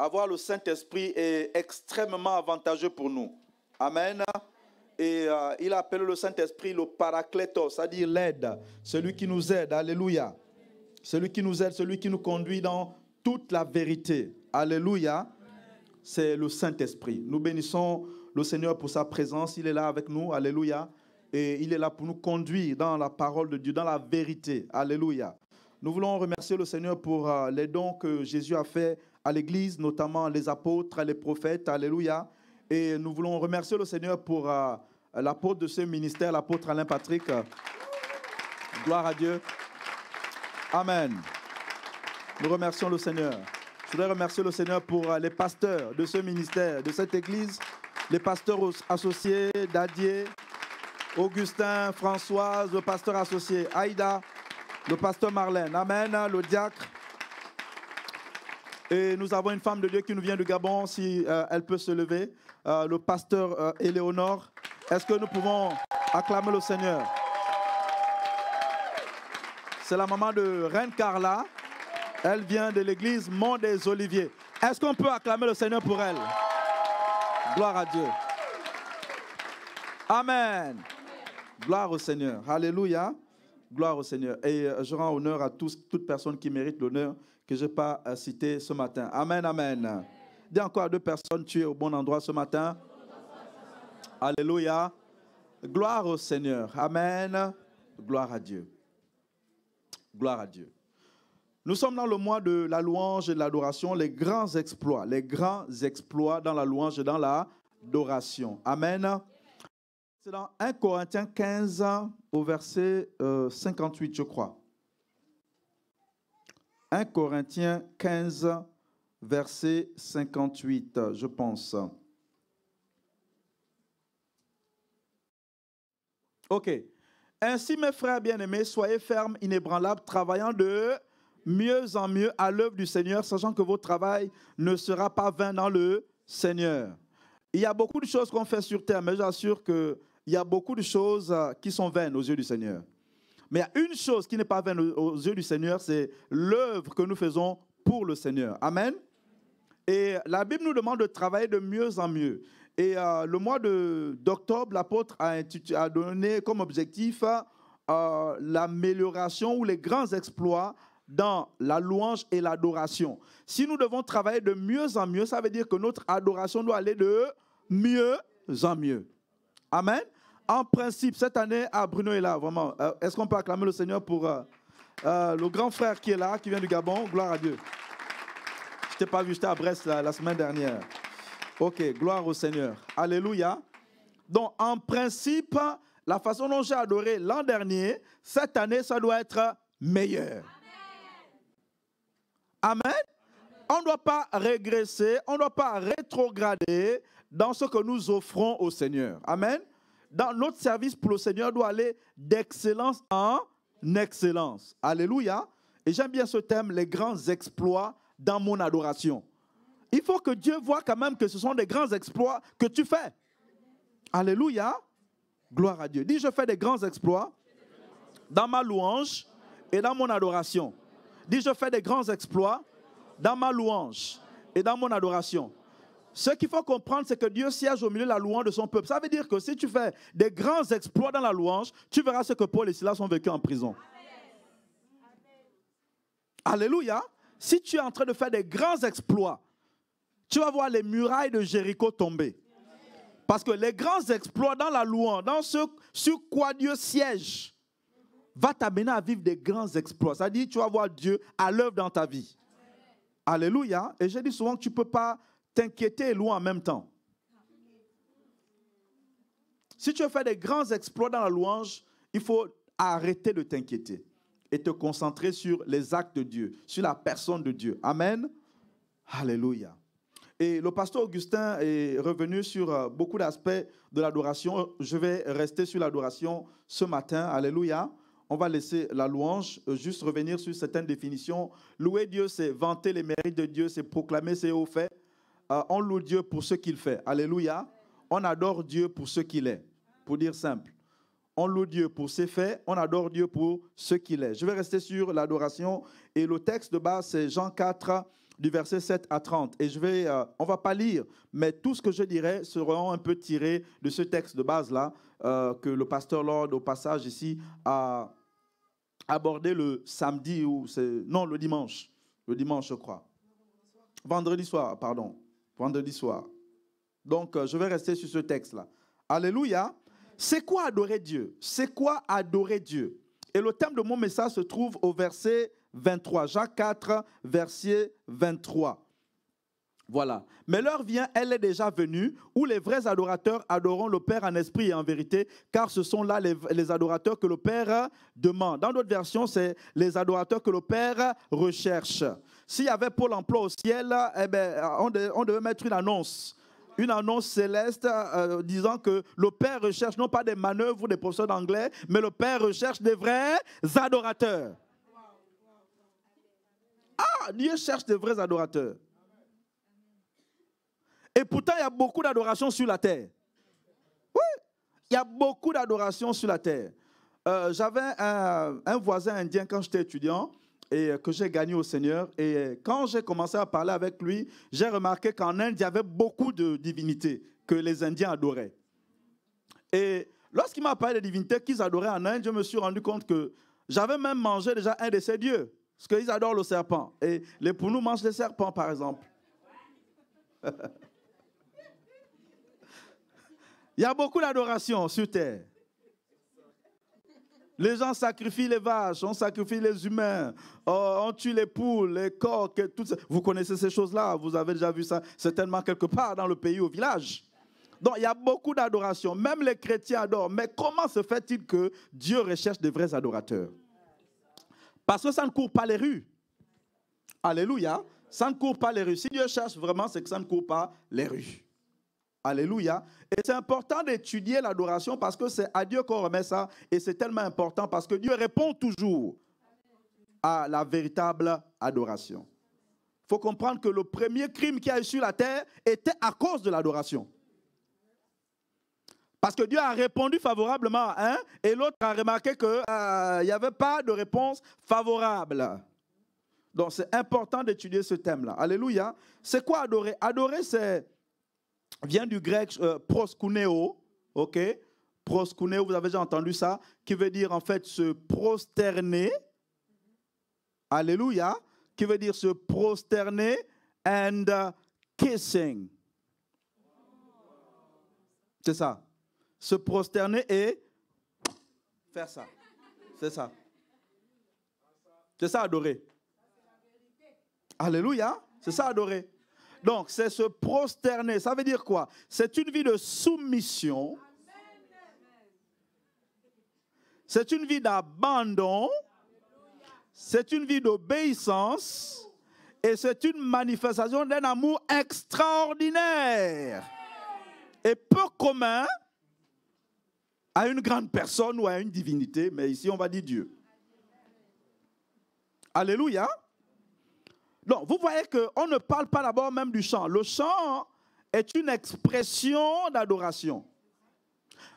Avoir le Saint-Esprit est extrêmement avantageux pour nous. Amen. Et il appelle le Saint-Esprit le Paraclétos, c'est-à-dire l'aide, celui qui nous aide. Alléluia. Celui qui nous aide, celui qui nous conduit dans toute la vérité. Alléluia. C'est le Saint-Esprit. Nous bénissons le Seigneur pour sa présence. Il est là avec nous. Alléluia. Et il est là pour nous conduire dans la parole de Dieu, dans la vérité. Alléluia. Nous voulons remercier le Seigneur pour les dons que Jésus a fait à l'Église, notamment les apôtres, les prophètes. Alléluia. Et nous voulons remercier le Seigneur pour l'apôtre de ce ministère, l'apôtre Alain Patrick. Gloire à Dieu. Amen. Nous remercions le Seigneur. Je voudrais remercier le Seigneur pour les pasteurs de ce ministère, de cette Église, les pasteurs associés, Dadier, Augustin, Françoise, le pasteur associé, Aïda, le pasteur Marlène. Amen. Le diacre. Et nous avons une femme de Dieu qui nous vient du Gabon, si elle peut se lever. Le pasteur Éléonore. Est-ce que nous pouvons acclamer le Seigneur? C'est la maman de Reine Carla. Elle vient de l'église Mont des Oliviers. Est-ce qu'on peut acclamer le Seigneur pour elle? Gloire à Dieu. Amen. Gloire au Seigneur. Alléluia. Gloire au Seigneur. Et je rends honneur à toute personne qui mérite l'honneur que je n'ai pas cité ce matin. Amen, amen. Dis encore à 2 personnes, tu es au bon endroit ce matin. Alléluia. Gloire au Seigneur. Amen. Gloire à Dieu. Gloire à Dieu. Nous sommes dans le mois de la louange et de l'adoration, les grands exploits dans la louange et dans l'adoration. Amen. C'est dans 1 Corinthiens 15 au verset 58, je crois. 1 Corinthiens 15, verset 58, je pense. Ok. Ainsi, mes frères bien-aimés, soyez fermes, inébranlables, travaillant de mieux en mieux à l'œuvre du Seigneur, sachant que votre travail ne sera pas vain dans le Seigneur. Il y a beaucoup de choses qu'on fait sur terre, mais j'assure qu'il y a beaucoup de choses qui sont vaines aux yeux du Seigneur. Mais il y a une chose qui n'est pas vaine aux yeux du Seigneur, c'est l'œuvre que nous faisons pour le Seigneur. Amen. Et la Bible nous demande de travailler de mieux en mieux. Et le mois d'octobre, l'apôtre a donné comme objectif l'amélioration ou les grands exploits dans la louange et l'adoration. Si nous devons travailler de mieux en mieux, ça veut dire que notre adoration doit aller de mieux en mieux. Amen. En principe, cette année, Bruno est là, vraiment. Est-ce qu'on peut acclamer le Seigneur pour le grand frère qui est là, qui vient du Gabon? Gloire à Dieu. Je ne t'ai pas vu, j'étais à Brest la semaine dernière. Ok, gloire au Seigneur. Alléluia. Donc, en principe, la façon dont j'ai adoré l'an dernier, cette année, ça doit être meilleur. Amen. On ne doit pas régresser, on ne doit pas rétrograder dans ce que nous offrons au Seigneur. Amen. Dans notre service pour le Seigneur doit aller d'excellence en excellence. Alléluia. Et j'aime bien ce thème, les grands exploits dans mon adoration. Il faut que Dieu voie quand même que ce sont des grands exploits que tu fais. Alléluia. Gloire à Dieu. Dis, je fais des grands exploits dans ma louange et dans mon adoration. Dis, je fais des grands exploits dans ma louange et dans mon adoration. Ce qu'il faut comprendre, c'est que Dieu siège au milieu de la louange de son peuple. Ça veut dire que si tu fais des grands exploits dans la louange, tu verras ce que Paul et Silas ont vécu en prison. Alléluia. Si tu es en train de faire des grands exploits, tu vas voir les murailles de Jéricho tomber. Parce que les grands exploits dans la louange, dans ce sur quoi Dieu siège, va t'amener à vivre des grands exploits. C'est-à-dire, tu vas voir Dieu à l'œuvre dans ta vie. Alléluia. Et je dis souvent que tu ne peux pas t'inquiéter et louer en même temps. Si tu veux faire des grands exploits dans la louange, il faut arrêter de t'inquiéter et te concentrer sur les actes de Dieu, sur la personne de Dieu. Amen. Alléluia. Et le pasteur Augustin est revenu sur beaucoup d'aspects de l'adoration. Je vais rester sur l'adoration ce matin. Alléluia. On va laisser la louange, juste revenir sur certaines définitions. Louer Dieu, c'est vanter les mérites de Dieu, c'est proclamer ses hauts faits. On loue Dieu pour ce qu'il fait. Alléluia. On adore Dieu pour ce qu'il est. Pour dire simple. On loue Dieu pour ses faits, on adore Dieu pour ce qu'il est. Je vais rester sur l'adoration. Et le texte de base, c'est Jean 4, du verset 7 à 30. Et on ne va pas lire, mais tout ce que je dirai sera un peu tiré de ce texte de base-là, que le pasteur Lord, au passage ici, a abordé le samedi, non, le dimanche. Le dimanche, je crois. Vendredi soir, pardon. Vendredi soir. Donc, je vais rester sur ce texte-là. Alléluia. C'est quoi adorer Dieu? C'est quoi adorer Dieu? Et le thème de mon message se trouve au verset 23. Jacques 4, verset 23. Voilà. Mais l'heure vient, elle est déjà venue, où les vrais adorateurs adoreront le Père en esprit et en vérité, car ce sont là les adorateurs que le Père demande. Dans d'autres versions, c'est les adorateurs que le Père recherche. S'il y avait Pôle emploi au ciel, eh ben, on devait mettre une annonce céleste disant que le Père recherche non pas des manœuvres ou des professeurs d'anglais, mais le Père recherche des vrais adorateurs. Ah, Dieu cherche des vrais adorateurs. Et pourtant, il y a beaucoup d'adoration sur la terre. Oui, il y a beaucoup d'adoration sur la terre. J'avais un voisin indien quand j'étais étudiant et que j'ai gagné au Seigneur. Et quand j'ai commencé à parler avec lui, j'ai remarqué qu'en Inde, il y avait beaucoup de divinités que les Indiens adoraient. Et lorsqu'il m'a parlé des divinités qu'ils adoraient en Inde, je me suis rendu compte que j'avais même mangé déjà un de ces dieux. Parce qu'ils adorent le serpent. Et les Pounous mangent les serpents, par exemple. Il y a beaucoup d'adoration sur terre. Les gens sacrifient les vaches, on sacrifie les humains, on tue les poules, les coqs, tout ça. Vous connaissez ces choses-là, vous avez déjà vu ça certainement quelque part dans le pays, au village. Donc il y a beaucoup d'adoration, même les chrétiens adorent. Mais comment se fait-il que Dieu recherche des vrais adorateurs? Parce que ça ne court pas les rues. Alléluia. Ça ne court pas les rues. Si Dieu cherche vraiment, c'est que ça ne court pas les rues. Alléluia. Et c'est important d'étudier l'adoration parce que c'est à Dieu qu'on remet ça. Et c'est tellement important parce que Dieu répond toujours à la véritable adoration. Il faut comprendre que le premier crime qui a eu sur la terre était à cause de l'adoration. Parce que Dieu a répondu favorablement à un et l'autre a remarqué qu'il n'y avait pas de réponse favorable. Donc c'est important d'étudier ce thème-là. Alléluia. C'est quoi adorer? Adorer, vient du grec proskuneo, ok? Proskuneo, vous avez déjà entendu ça, qui veut dire en fait se prosterner. Alléluia. Qui veut dire se prosterner and kissing. C'est ça. Se prosterner et faire ça. C'est ça. C'est ça adorer. Alléluia. C'est ça adorer. Donc, c'est se prosterner. Ça veut dire quoi? C'est une vie de soumission. C'est une vie d'abandon. C'est une vie d'obéissance. Et c'est une manifestation d'un amour extraordinaire. Et peu commun à une grande personne ou à une divinité. Mais ici, on va dire Dieu. Alléluia. Donc, vous voyez qu'on ne parle pas d'abord même du chant. Le chant est une expression d'adoration.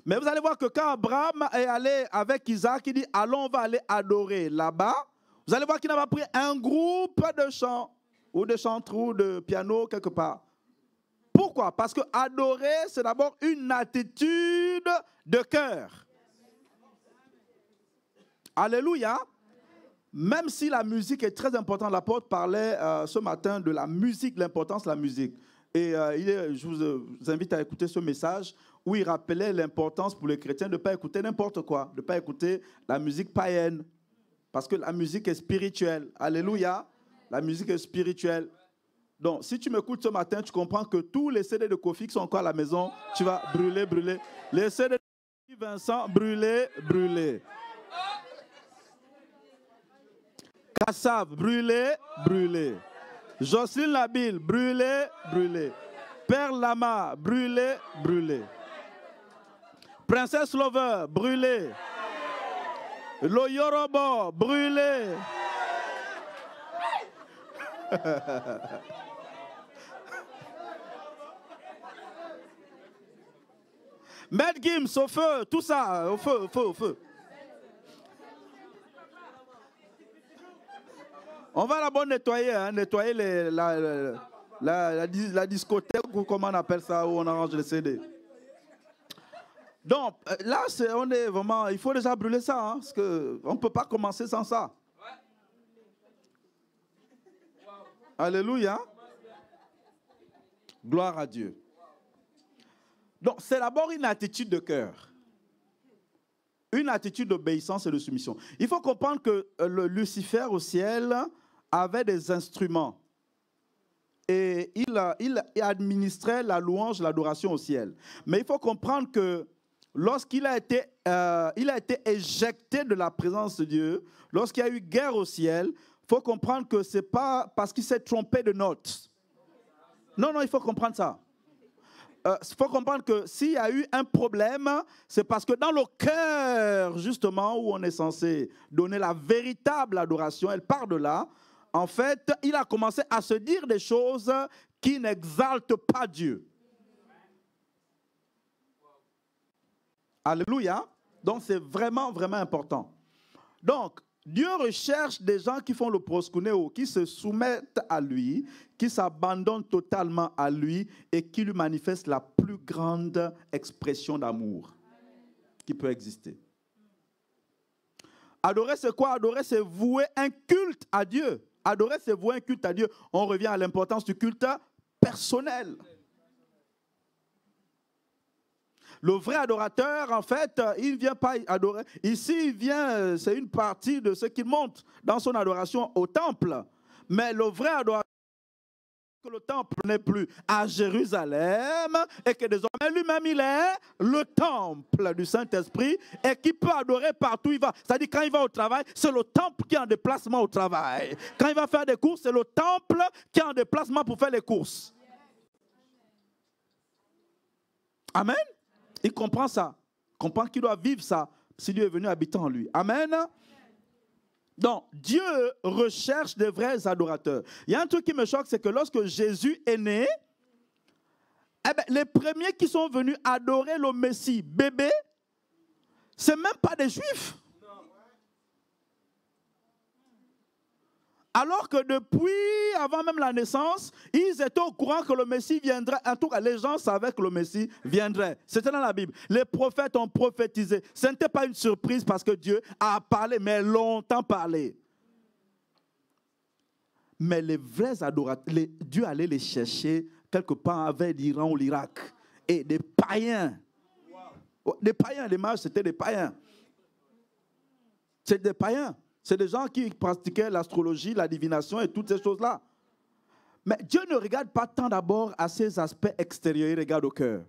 Mais vous allez voir que quand Abraham est allé avec Isaac, il dit, allons, on va aller adorer là-bas. Vous allez voir qu'il n'a pas pris un groupe de chants, ou de chantres, ou de piano, quelque part. Pourquoi? Parce que adorer, c'est d'abord une attitude de cœur. Alléluia. Même si la musique est très importante, l'apôtre parlait ce matin de la musique, l'importance de la musique. Et je vous invite à écouter ce message où il rappelait l'importance pour les chrétiens de ne pas écouter n'importe quoi, de ne pas écouter la musique païenne. Parce que la musique est spirituelle. Alléluia. La musique est spirituelle. Donc, si tu m'écoutes ce matin, tu comprends que tous les CD de Kofi qui sont encore à la maison, tu vas brûler, brûler. Les CD de Vincent, brûler, brûler. Kassav, brûlé, brûlé. Jocelyne Labille, brûlé, brûlé. Père Lama, brûlé, brûlé. Princesse Lover, brûlé. Le Yorobo, brûlé. Maître Gims, au feu, tout ça, au feu, au feu, au feu. On va d'abord nettoyer, hein, nettoyer la discothèque, ou comment on appelle ça, où on arrange les CD. Donc, là, on est vraiment, il faut déjà brûler ça, hein, parce qu'on ne peut pas commencer sans ça. Alléluia. Gloire à Dieu. Donc, c'est d'abord une attitude de cœur. Une attitude d'obéissance et de soumission. Il faut comprendre que le Lucifer au ciel avait des instruments. Et il administrait la louange, l'adoration au ciel. Mais il faut comprendre que lorsqu'il a été éjecté de la présence de Dieu, lorsqu'il y a eu guerre au ciel, il faut comprendre que ce n'est pas parce qu'il s'est trompé de notes. Non, il faut comprendre ça. Il faut comprendre que s'il y a eu un problème, c'est parce que dans le cœur, justement, où on est censé donner la véritable adoration, elle part de là. En fait, il a commencé à se dire des choses qui n'exaltent pas Dieu. Alléluia. Donc, c'est vraiment, vraiment important. Donc, Dieu recherche des gens qui font le proskuneo, qui se soumettent à lui, qui s'abandonnent totalement à lui et qui lui manifestent la plus grande expression d'amour qui peut exister. Adorer, c'est quoi? Adorer, c'est vouer un culte à Dieu. Adorer, c'est vouer un culte à Dieu. On revient à l'importance du culte personnel. Le vrai adorateur, en fait, il ne vient pas adorer. Ici, il vient, c'est une partie de ce qui monte dans son adoration au temple. Mais le vrai adorateur, que le temple n'est plus à Jérusalem et que désormais lui-même, il est le temple du Saint-Esprit et qui peut adorer partout où il va. C'est-à-dire, quand il va au travail, c'est le temple qui est en déplacement au travail. Quand il va faire des courses, c'est le temple qui est en déplacement pour faire les courses. Amen. Il comprend ça. Il comprend qu'il doit vivre ça si Dieu est venu habiter en lui. Amen. Donc, Dieu recherche de vrais adorateurs. Il y a un truc qui me choque, c'est que lorsque Jésus est né, les premiers qui sont venus adorer le Messie bébé, ce n'est même pas des Juifs. Alors que depuis, avant même la naissance, ils étaient au courant que le Messie viendrait. En tout cas, les gens savaient que le Messie viendrait. C'était dans la Bible. Les prophètes ont prophétisé. Ce n'était pas une surprise parce que Dieu a parlé, mais longtemps parlé. Mais les vrais adorateurs, Dieu allait les chercher quelque part avec l'Iran ou l'Irak. Et des païens. Des païens, les mages, c'était des païens. C'est des païens. C'est des gens qui pratiquaient l'astrologie, la divination et toutes ces choses-là. Mais Dieu ne regarde pas tant d'abord à ces aspects extérieurs, il regarde au cœur.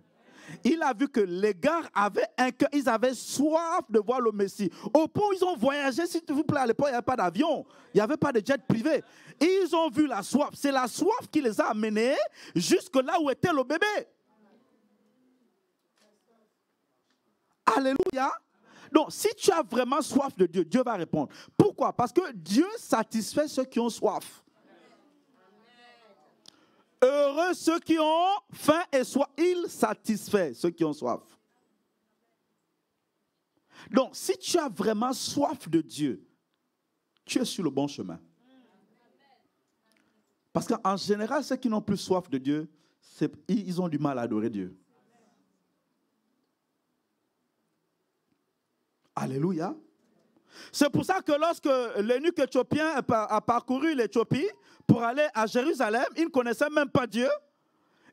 Il a vu que les gars avaient un cœur, ils avaient soif de voir le Messie. Au point où ils ont voyagé, s'il vous plaît, à l'époque, il n'y avait pas d'avion, il n'y avait pas de jet privé. Ils ont vu la soif. C'est la soif qui les a amenés jusque là où était le bébé. Alléluia. Donc, si tu as vraiment soif de Dieu, Dieu va répondre. Pourquoi? Parce que Dieu satisfait ceux qui ont soif. Heureux ceux qui ont faim et soif. Il satisfait ceux qui ont soif. Donc, si tu as vraiment soif de Dieu, tu es sur le bon chemin. Parce qu'en général, ceux qui n'ont plus soif de Dieu, ils ont du mal à adorer Dieu. Alléluia. C'est pour ça que lorsque l'eunuque éthiopien a parcouru l'Éthiopie pour aller à Jérusalem, il ne connaissait même pas Dieu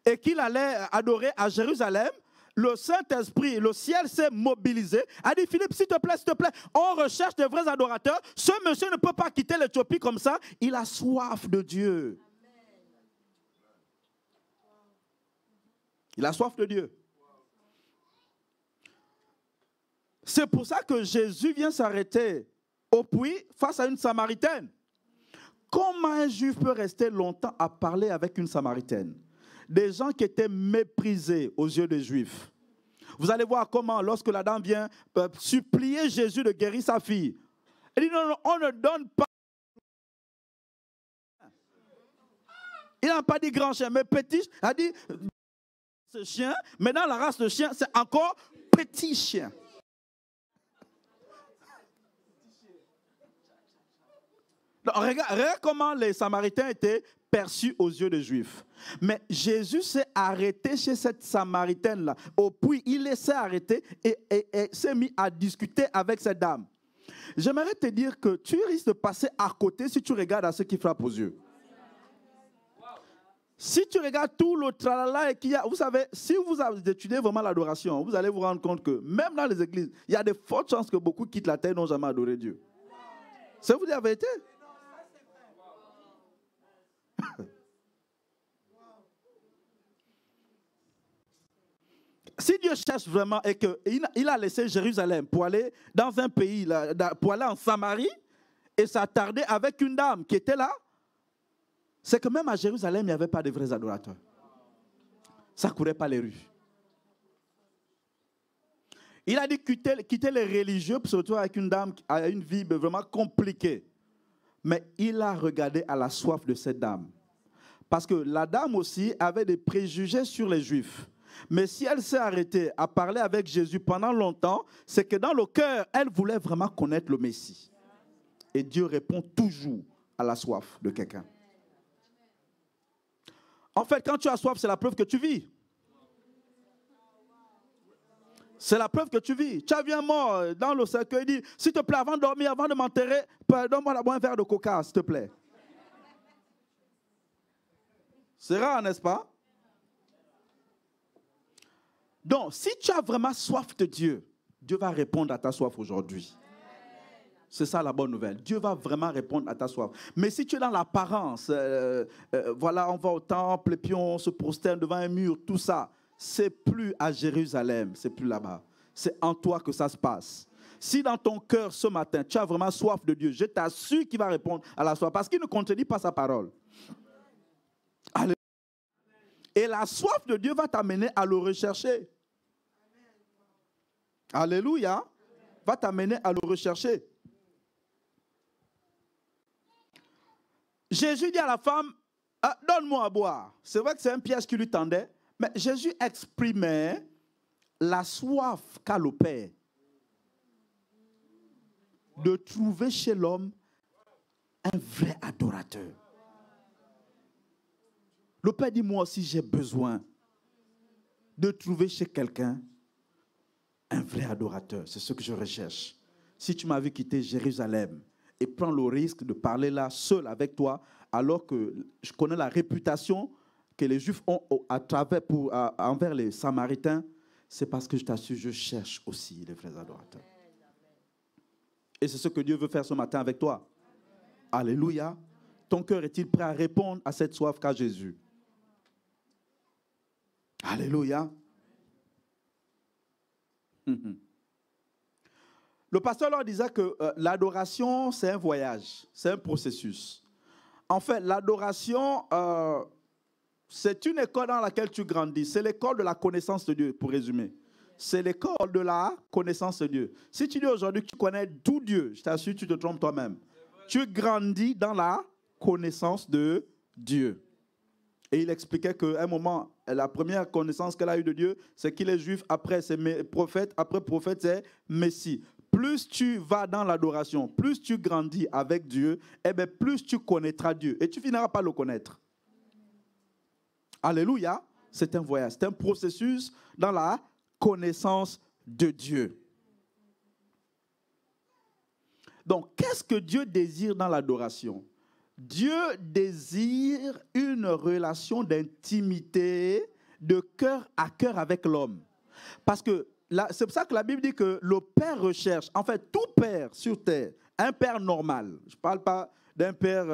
et qu'il allait adorer à Jérusalem. Le Saint-Esprit, le ciel s'est mobilisé. A dit, Philippe, s'il te plaît, on recherche de vrais adorateurs. Ce monsieur ne peut pas quitter l'Éthiopie comme ça. Il a soif de Dieu. Il a soif de Dieu. C'est pour ça que Jésus vient s'arrêter au puits face à une Samaritaine. Comment un Juif peut rester longtemps à parler avec une Samaritaine? Des gens qui étaient méprisés aux yeux des Juifs. Vous allez voir comment, lorsque la dame vient supplier Jésus de guérir sa fille, elle dit non, on ne donne pas. Il n'a pas dit grand chien, mais petit. Il a dit ce chien, mais dans la race de chien, c'est encore petit chien. Donc, regarde comment les Samaritains étaient perçus aux yeux des Juifs. Mais Jésus s'est arrêté chez cette Samaritaine-là. Au puits, il s'est arrêté et s'est mis à discuter avec cette dame. J'aimerais te dire que tu risques de passer à côté si tu regardes à ce qui frappe aux yeux. Si tu regardes tout le tralala qu'il y a, vous savez, si vous étudiez vraiment l'adoration, vous allez vous rendre compte que même dans les églises, il y a de fortes chances que beaucoup quittent la terre et n'ont jamais adoré Dieu. C'est vous la vérité? Si Dieu cherche vraiment et qu'il a laissé Jérusalem pour aller dans un pays, pour aller en Samarie, et s'attarder avec une dame qui était là, c'est que même à Jérusalem, il n'y avait pas de vrais adorateurs. Ça ne courait pas les rues. Il a dit quitter les religieux pour se retrouver avec une dame qui a une vie vraiment compliquée. Mais il a regardé à la soif de cette dame. Parce que la dame aussi avait des préjugés sur les Juifs. Mais si elle s'est arrêtée à parler avec Jésus pendant longtemps, c'est que dans le cœur, elle voulait vraiment connaître le Messie. Et Dieu répond toujours à la soif de quelqu'un. En fait, quand tu as soif, c'est la preuve que tu vis. C'est la preuve que tu vis. Tu as vu un mort dans le cercueil, il dit, s'il te plaît, avant de dormir, avant de m'enterrer, donne-moi d'abord un verre de coca, s'il te plaît. C'est rare, n'est-ce pas? Donc, si tu as vraiment soif de Dieu, Dieu va répondre à ta soif aujourd'hui. C'est ça la bonne nouvelle. Dieu va vraiment répondre à ta soif. Mais si tu es dans l'apparence, voilà, on va au temple et puis on se prosterne devant un mur, tout ça, c'est plus à Jérusalem, c'est plus là-bas. C'est en toi que ça se passe. Si dans ton cœur ce matin, tu as vraiment soif de Dieu, je t'assure qu'il va répondre à la soif parce qu'il ne contredit pas sa parole. Alléluia. Et la soif de Dieu va t'amener à le rechercher. Alléluia. Va t'amener à le rechercher. Jésus dit à la femme, donne-moi à boire. C'est vrai que c'est un piège qui lui tendait, mais Jésus exprimait la soif qu'a le Père de trouver chez l'homme un vrai adorateur. Le Père dit, moi aussi j'ai besoin de trouver chez quelqu'un un vrai adorateur. C'est ce que je recherche. Si tu m'as vu quitter Jérusalem et prendre le risque de parler là seul avec toi, alors que je connais la réputation que les Juifs ont envers les Samaritains, c'est parce que je t'assure, je cherche aussi les vrais adorateurs. Et c'est ce que Dieu veut faire ce matin avec toi. Alléluia. Ton cœur est-il prêt à répondre à cette soif qu'a Jésus? Alléluia. Le pasteur leur disait que l'adoration, c'est un voyage, c'est un processus. En fait, l'adoration, c'est une école dans laquelle tu grandis. C'est l'école de la connaissance de Dieu, pour résumer. C'est l'école de la connaissance de Dieu. Si tu dis aujourd'hui que tu connais tout Dieu, je t'assure, tu te trompes toi-même. Tu grandis dans la connaissance de Dieu. Et il expliquait qu'à un moment, la première connaissance qu'elle a eue de Dieu, c'est qu'il est juif, après c'est prophète, après prophète c'est Messie. Plus tu vas dans l'adoration, plus tu grandis avec Dieu, eh bien plus tu connaîtras Dieu. Et tu finiras par le connaître. Alléluia. C'est un voyage, c'est un processus dans la connaissance de Dieu. Donc, qu'est-ce que Dieu désire dans l'adoration? Dieu désire une relation d'intimité, de cœur à cœur avec l'homme. Parce que c'est pour ça que la Bible dit que le Père recherche, en fait, tout père sur terre, un père normal, je ne parle pas d'un père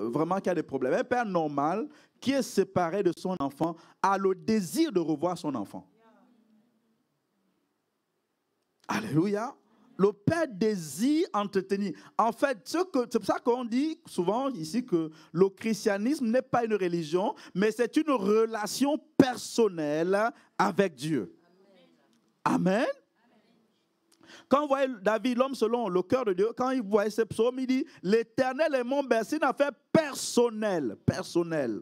vraiment qui a des problèmes, un père normal qui est séparé de son enfant a le désir de revoir son enfant. Alléluia. Le Père désire entretenir. En fait, c'est pour ça qu'on dit souvent ici que le christianisme n'est pas une religion, mais c'est une relation personnelle avec Dieu. Amen. Quand vous voyez David, l'homme selon le cœur de Dieu, quand il voyait ces psaumes, il dit, l'Éternel est mon berceau, une affaire personnelle. Personnelle.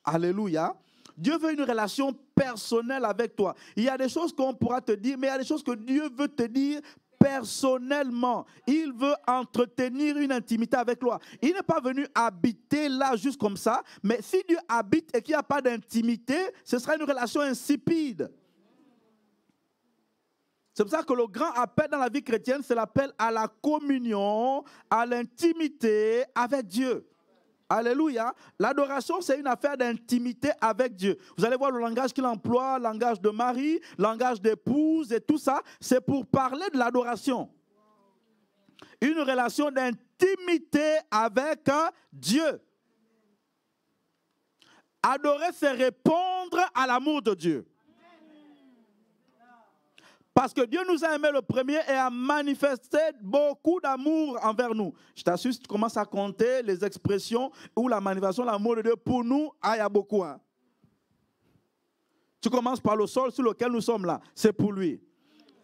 Alléluia. Dieu veut une relation personnelle avec toi. Il y a des choses qu'on pourra te dire, mais il y a des choses que Dieu veut te dire personnellement. Il veut entretenir une intimité avec toi. Il n'est pas venu habiter là juste comme ça, mais si Dieu habite et qu'il n'y a pas d'intimité, ce sera une relation insipide. C'est pour ça que le grand appel dans la vie chrétienne, c'est l'appel à la communion, à l'intimité avec Dieu. Alléluia. L'adoration, c'est une affaire d'intimité avec Dieu. Vous allez voir le langage qu'il emploie, langage de mari, langage d'épouse et tout ça, c'est pour parler de l'adoration. Une relation d'intimité avec Dieu. Adorer, c'est répondre à l'amour de Dieu. Parce que Dieu nous a aimés le premier et a manifesté beaucoup d'amour envers nous. Je t'assure, si tu commences à compter les expressions ou la manifestation de l'amour de Dieu pour nous, il y a beaucoup. Hein. Tu commences par le sol sur lequel nous sommes là, c'est pour lui.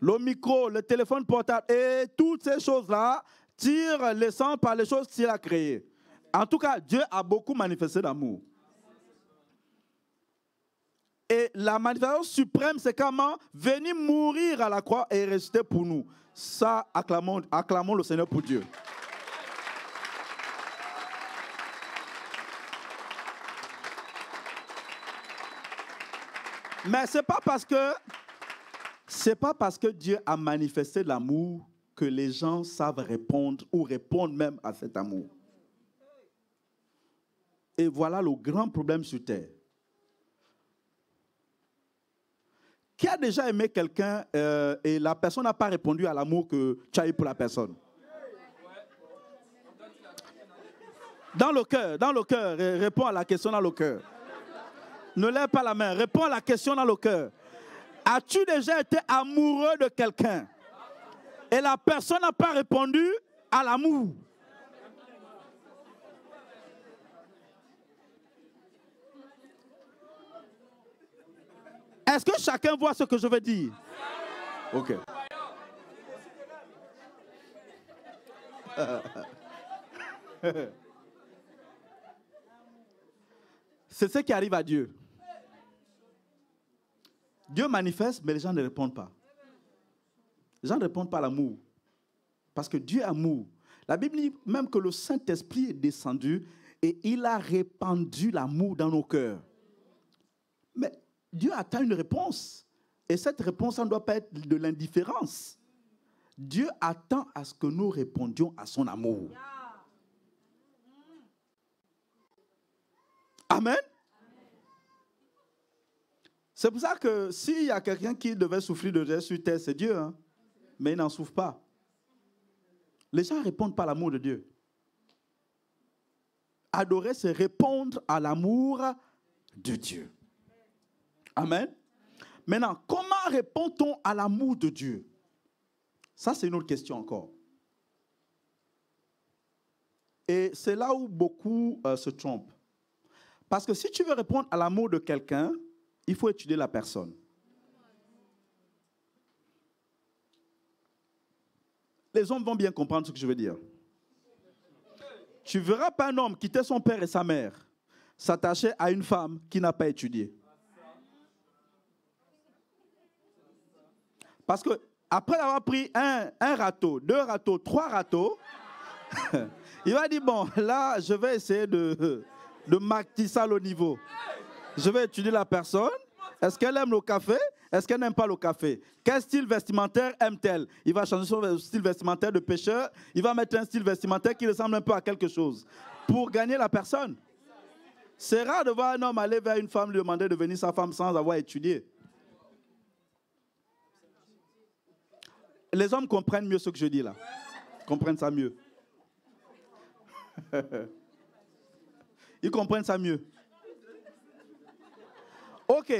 Le micro, le téléphone portable et toutes ces choses-là tirent l'essence par les choses qu'il a créées. En tout cas, Dieu a beaucoup manifesté d'amour. Et la manifestation suprême, c'est comment venir mourir à la croix et rester pour nous. Ça, acclamons le Seigneur pour Dieu. Mais ce n'est pas parce que Dieu a manifesté l'amour que les gens savent répondre ou répondent même à cet amour. Et voilà le grand problème sur terre. Qui a déjà aimé quelqu'un et la personne n'a pas répondu à l'amour que tu as eu pour la personne? Dans le cœur, réponds à la question dans le cœur. Ne lève pas la main, réponds à la question dans le cœur. As-tu déjà été amoureux de quelqu'un et la personne n'a pas répondu à l'amour? Est-ce que chacun voit ce que je veux dire? Ok. C'est ce qui arrive à Dieu. Dieu manifeste, mais les gens ne répondent pas. Les gens ne répondent pas à l'amour. Parce que Dieu est amour. La Bible dit même que le Saint-Esprit est descendu et il a répandu l'amour dans nos cœurs. Mais Dieu attend une réponse. Et cette réponse, ça ne doit pas être de l'indifférence. Dieu attend à ce que nous répondions à son amour. Amen. C'est pour ça que s'il y a quelqu'un qui devait souffrir de Dieu sur terre, c'est Dieu. Hein? Mais il n'en souffre pas. Les gens ne répondent pas à l'amour de Dieu. Adorer, c'est répondre à l'amour de Dieu. Amen. Maintenant, comment répond-on à l'amour de Dieu? Ça, c'est une autre question encore. Et c'est là où beaucoup se trompent. Parce que si tu veux répondre à l'amour de quelqu'un, il faut étudier la personne. Les hommes vont bien comprendre ce que je veux dire. Tu ne verras pas un homme quitter son père et sa mère, s'attacher à une femme qui n'a pas étudié. Parce que après avoir pris un râteau, 2 râteaux, 3 râteaux, il va dire, bon, là, je vais essayer de maquiller le niveau. Je vais étudier la personne. Est-ce qu'elle aime le café? Est-ce qu'elle n'aime pas le café? Quel style vestimentaire aime-t-elle? Il va changer son style vestimentaire de pêcheur. Il va mettre un style vestimentaire qui ressemble un peu à quelque chose. Pour gagner la personne. C'est rare de voir un homme aller vers une femme lui demander de devenir sa femme sans avoir étudié. Les hommes comprennent mieux ce que je dis là. Comprennent ça mieux. Ils comprennent ça mieux. Ok.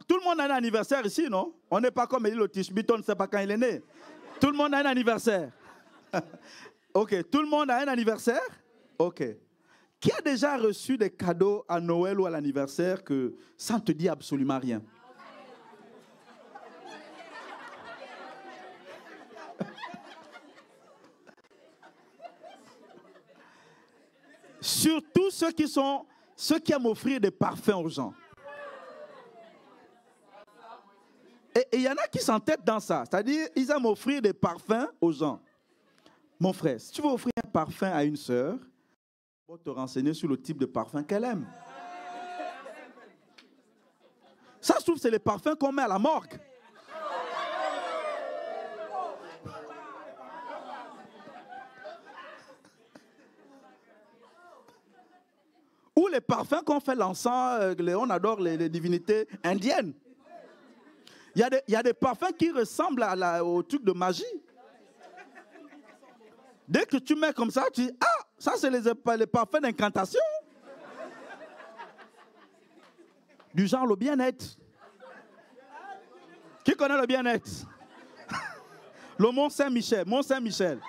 Tout le monde a un anniversaire ici, non? On n'est pas comme Elie Tishbit, on ne sait pas quand il est né. Tout le monde a un anniversaire. Ok. Tout le monde a un anniversaire? Ok. Qui a déjà reçu des cadeaux à Noël ou à l'anniversaire que ça ne te dit absolument rien? Surtout ceux qui aiment offrir des parfums aux gens. Et il y en a qui s'entêtent dans ça. C'est-à-dire, ils aiment offrir des parfums aux gens. Mon frère, si tu veux offrir un parfum à une sœur, il faut te renseigner sur le type de parfum qu'elle aime. Ça, je trouve, c'est les parfums qu'on met à la morgue. Ou les parfums qu'on fait l'encens, on adore les divinités indiennes. Il y a des parfums qui ressemblent au truc de magie. Dès que tu mets comme ça, tu dis, ah, ça c'est les parfums d'incantation. Du genre le bien-être. Qui connaît le bien-être? Le Mont Saint-Michel. Mont Saint-Michel.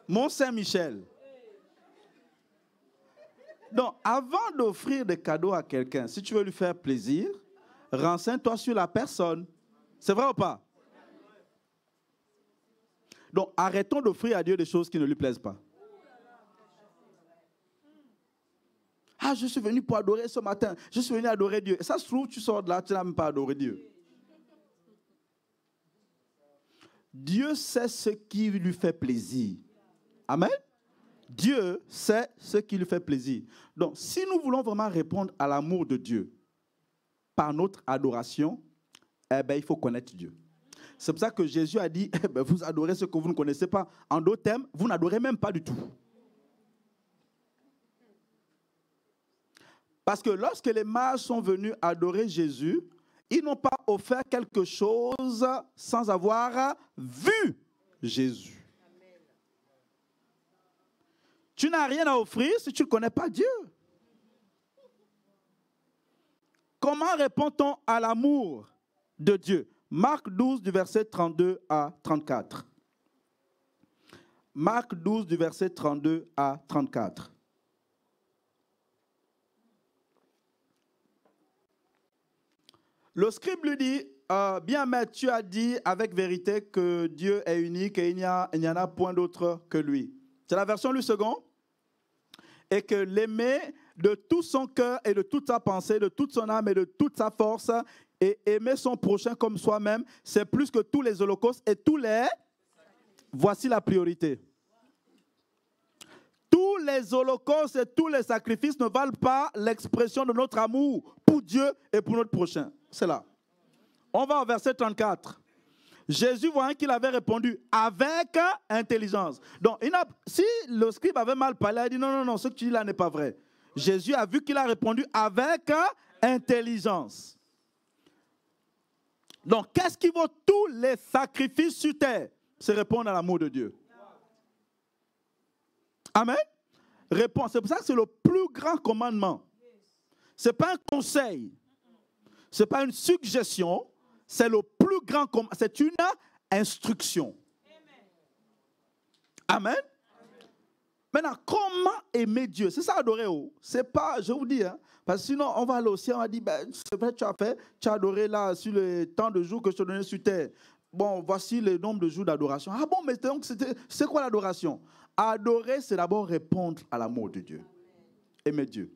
Mont Saint-Michel. Donc, avant d'offrir des cadeaux à quelqu'un, si tu veux lui faire plaisir, renseigne-toi sur la personne. C'est vrai ou pas? Donc, arrêtons d'offrir à Dieu des choses qui ne lui plaisent pas. Ah, je suis venu pour adorer ce matin. Je suis venu adorer Dieu. Et ça se trouve, tu sors de là, tu n'as même pas adoré Dieu. Dieu sait ce qui lui fait plaisir. Amen. Dieu sait ce qui lui fait plaisir. Donc, si nous voulons vraiment répondre à l'amour de Dieu par notre adoration, eh bien, il faut connaître Dieu. C'est pour ça que Jésus a dit, eh bien, vous adorez ce que vous ne connaissez pas. En d'autres termes, vous n'adorez même pas du tout. Parce que lorsque les mages sont venus adorer Jésus, ils n'ont pas offert quelque chose sans avoir vu Jésus. Tu n'as rien à offrir si tu ne connais pas Dieu. Comment répond-on à l'amour de Dieu? Marc 12, du verset 32 à 34. Marc 12, du verset 32 à 34. Le scribe lui dit, bien maître, tu as dit avec vérité que Dieu est unique et il n'y en a point d'autre que lui. C'est la version Louis II. Et que l'aimer de tout son cœur et de toute sa pensée, de toute son âme et de toute sa force, et aimer son prochain comme soi-même, c'est plus que tous les holocaustes et tous les... Voici la priorité. Tous les holocaustes et tous les sacrifices ne valent pas l'expression de notre amour pour Dieu et pour notre prochain. C'est là. On va au verset 34. Jésus, voyant qu'il avait répondu avec intelligence. Donc, si le scribe avait mal parlé, il a dit non, ce que tu dis là n'est pas vrai. Jésus a vu qu'il a répondu avec intelligence. Donc, qu'est-ce qui vaut tous les sacrifices sur terre? C'est répondre à l'amour de Dieu. Amen. Réponds. C'est pour ça que c'est le plus grand commandement. Ce n'est pas un conseil. Ce n'est pas une suggestion. C'est le plus grand commandement. C'est une instruction. Amen. Maintenant, comment aimer Dieu? C'est ça adorer. C'est pas, je vous dis, hein, parce que sinon on va aller au ciel, on va dire, ben, c'est vrai, tu as adoré là sur le temps de jours que je te donnais sur terre. Bon, voici le nombre de jours d'adoration. Ah bon, mais donc c'est quoi l'adoration? Adorer, c'est d'abord répondre à l'amour de Dieu. Aimer Dieu.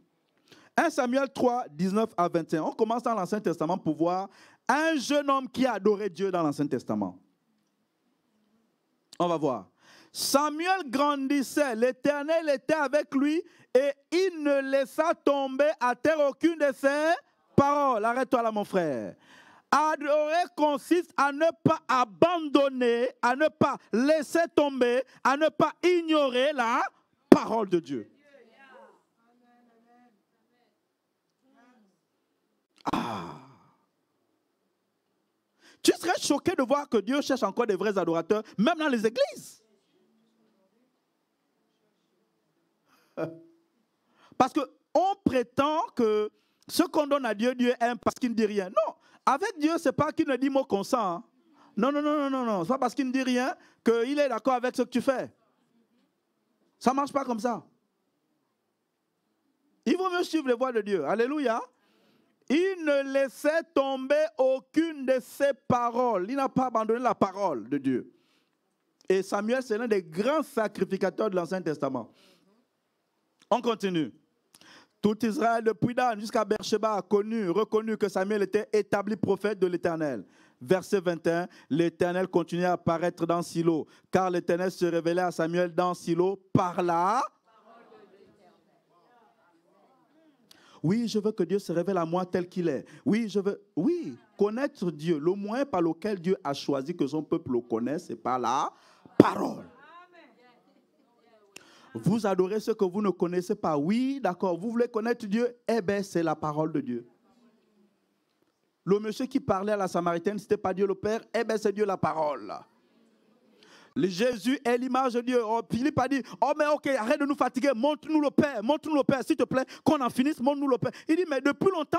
1 Samuel 3, 19 à 21. On commence dans l'Ancien Testament pour voir un jeune homme qui a adoré Dieu dans l'Ancien Testament. On va voir. Samuel grandissait, l'Éternel était avec lui et il ne laissa tomber à terre aucune de ses paroles. Arrête-toi là, mon frère. Adorer consiste à ne pas abandonner, à ne pas laisser tomber, à ne pas ignorer la parole de Dieu. Ah. Tu serais choqué de voir que Dieu cherche encore des vrais adorateurs, même dans les églises. Parce qu'on prétend que ce qu'on donne à Dieu, Dieu aime parce qu'il ne dit rien. Non, avec Dieu, ce n'est pas qu'il ne dit mot consent. Hein. Non. Ce n'est pas parce qu'il ne dit rien qu'il est d'accord avec ce que tu fais. Ça ne marche pas comme ça. Il vaut mieux suivre les voies de Dieu. Alléluia. Il ne laissait tomber aucune de ses paroles. Il n'a pas abandonné la parole de Dieu. Et Samuel, c'est l'un des grands sacrificateurs de l'Ancien Testament. On continue. Tout Israël, depuis Dan jusqu'à Beersheba, a connu, reconnu que Samuel était établi prophète de l'Éternel. Verset 21, l'Éternel continuait à apparaître dans Silo, car l'Éternel se révélait à Samuel dans Silo par la... Oui, je veux que Dieu se révèle à moi tel qu'il est. Oui, je veux... Oui, connaître Dieu. Le moyen par lequel Dieu a choisi que son peuple le connaisse, c'est par la parole. Vous adorez ce que vous ne connaissez pas. Oui, d'accord. Vous voulez connaître Dieu? Eh bien, c'est la parole de Dieu. Le monsieur qui parlait à la Samaritaine, ce n'était pas Dieu le Père. Eh bien, c'est Dieu la parole. Jésus est l'image de Dieu. Oh, Philippe a dit, oh mais ok, arrête de nous fatiguer. Montre-nous le Père. Montre-nous le Père, s'il te plaît. Qu'on en finisse, montre-nous le Père. Il dit, mais depuis longtemps,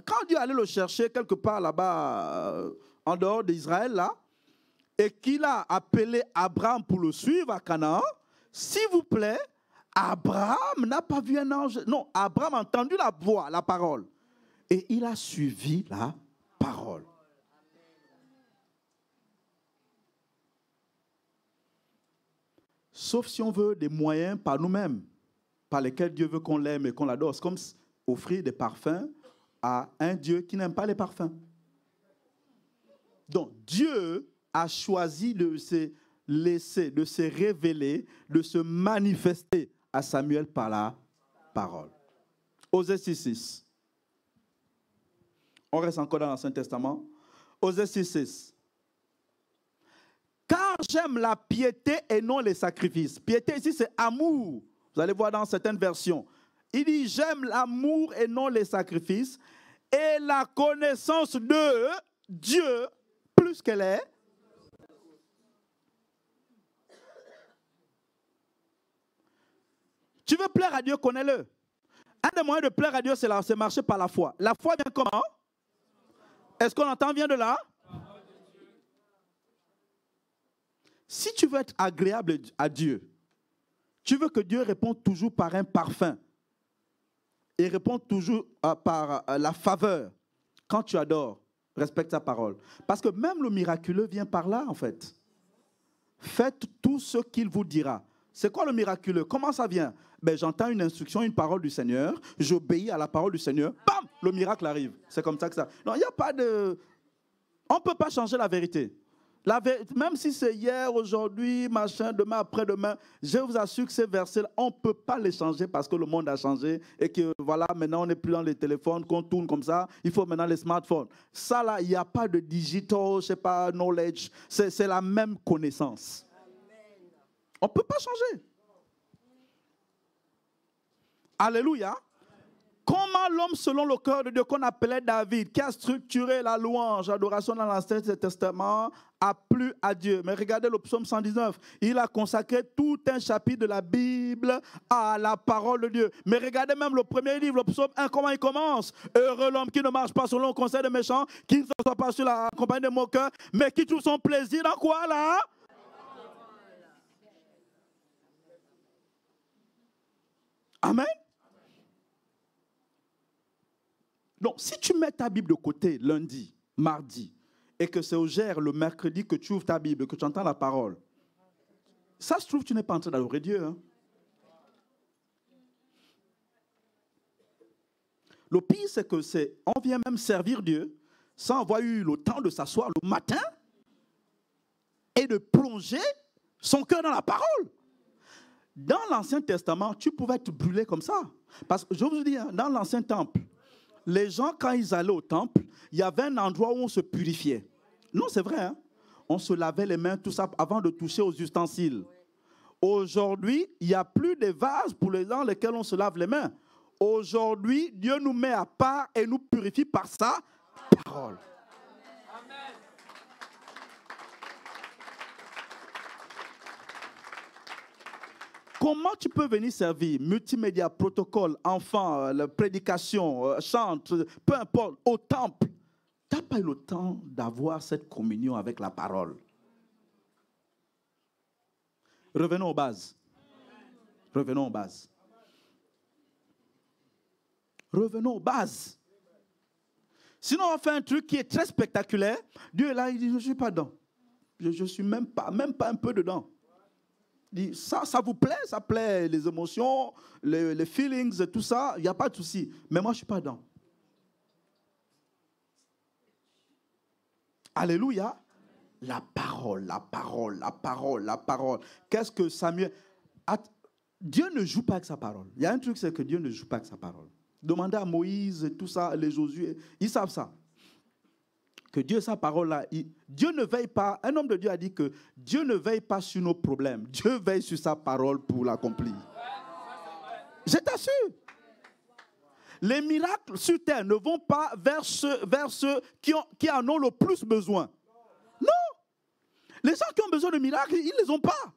quand Dieu allait le chercher quelque part là-bas, en dehors d'Israël, là, et qu'il a appelé Abraham pour le suivre à Canaan, s'il vous plaît, Abraham n'a pas vu un ange. Non, Abraham a entendu la voix, la parole. Et il a suivi la parole. Sauf si on veut des moyens par nous-mêmes, par lesquels Dieu veut qu'on l'aime et qu'on l'adore. C'est comme offrir des parfums à un Dieu qui n'aime pas les parfums. Donc, Dieu a choisi de se laisser, de se révéler, de se manifester à Samuel par la parole. Osée 6.6. On reste encore dans l'Ancien Testament. Osée 6.6. Car j'aime la piété et non les sacrifices. Piété ici, c'est amour. Vous allez voir dans certaines versions. Il dit, j'aime l'amour et non les sacrifices et la connaissance de Dieu plus qu'elle est. Tu veux plaire à Dieu, connais-le. Un des moyens de plaire à Dieu, c'est marcher par la foi. La foi vient comment? Est-ce qu'on entend vient de là? Si tu veux être agréable à Dieu, tu veux que Dieu réponde toujours par un parfum et réponde toujours par la faveur. Quand tu adores, respecte sa parole. Parce que même le miraculeux vient par là, en fait. Faites tout ce qu'il vous dira. C'est quoi le miraculeux? Comment ça vient? Ben, j'entends une instruction, une parole du Seigneur, j'obéis à la parole du Seigneur, bam, le miracle arrive. C'est comme ça que ça... Non, il n'y a pas de... On ne peut pas changer la vérité. Même si c'est hier, aujourd'hui, machin, demain, après-demain, je vous assure que ces versets-là, on ne peut pas les changer parce que le monde a changé et que voilà, maintenant on n'est plus dans les téléphones, qu'on tourne comme ça, il faut maintenant les smartphones. Ça là, il n'y a pas de digital, je sais pas, knowledge, c'est la même connaissance. Amen. On ne peut pas changer. Alléluia. Comment l'homme selon le cœur de Dieu qu'on appelait David, qui a structuré la louange, l'adoration dans l'Ancien Testament, a plu à Dieu. Mais regardez le psaume 119. Il a consacré tout un chapitre de la Bible à la parole de Dieu. Mais regardez même le premier livre, le psaume 1, comment il commence. Heureux l'homme qui ne marche pas selon le conseil des méchants, qui ne s'assoit pas sur la compagnie des moqueurs, mais qui trouve son plaisir dans quoi là? Amen. Donc, si tu mets ta Bible de côté lundi, mardi, et que c'est au gère le mercredi que tu ouvres ta Bible, que tu entends la parole, ça se trouve, tu n'es pas en train d'adorer Dieu. Hein? Le pire, c'est que on vient même servir Dieu sans avoir eu le temps de s'asseoir le matin et de plonger son cœur dans la parole. Dans l'Ancien Testament, tu pouvais être brûlé comme ça. Parce que je vous dis, dans l'Ancien Temple, les gens, quand ils allaient au temple, il y avait un endroit où on se purifiait. Non, c'est vrai. Hein? On se lavait les mains, tout ça, avant de toucher aux ustensiles. Aujourd'hui, il n'y a plus de vases pour les gens dans lesquels on se lave les mains. Aujourd'hui, Dieu nous met à part et nous purifie par sa parole. Amen. Comment tu peux venir servir multimédia, protocole, enfants, la prédication, chante, peu importe, au temple. Tu n'as pas eu le temps d'avoir cette communion avec la parole. Revenons aux bases. Revenons aux bases. Revenons aux bases. Sinon, on fait un truc qui est très spectaculaire. Dieu est là, il dit, je ne suis pas dedans. Je ne suis même pas un peu dedans. Il dit, ça vous plaît? Ça plaît les émotions, les feelings, tout ça. Il n'y a pas de souci. Mais moi, je ne suis pas dedans. Alléluia. La parole, la parole, la parole, la parole. Qu'est-ce que Samuel... Dieu ne joue pas avec sa parole. Il y a un truc, c'est que Dieu ne joue pas avec sa parole. Demandez à Moïse, tout ça, les Josué, ils savent ça. Que Dieu, sa parole-là, Dieu ne veille pas. Un homme de Dieu a dit que Dieu ne veille pas sur nos problèmes. Dieu veille sur sa parole pour l'accomplir. Je t'assure. Les miracles sur terre ne vont pas vers ceux qui en ont le plus besoin. Non. Les gens qui ont besoin de miracles, ils ne les ont pas.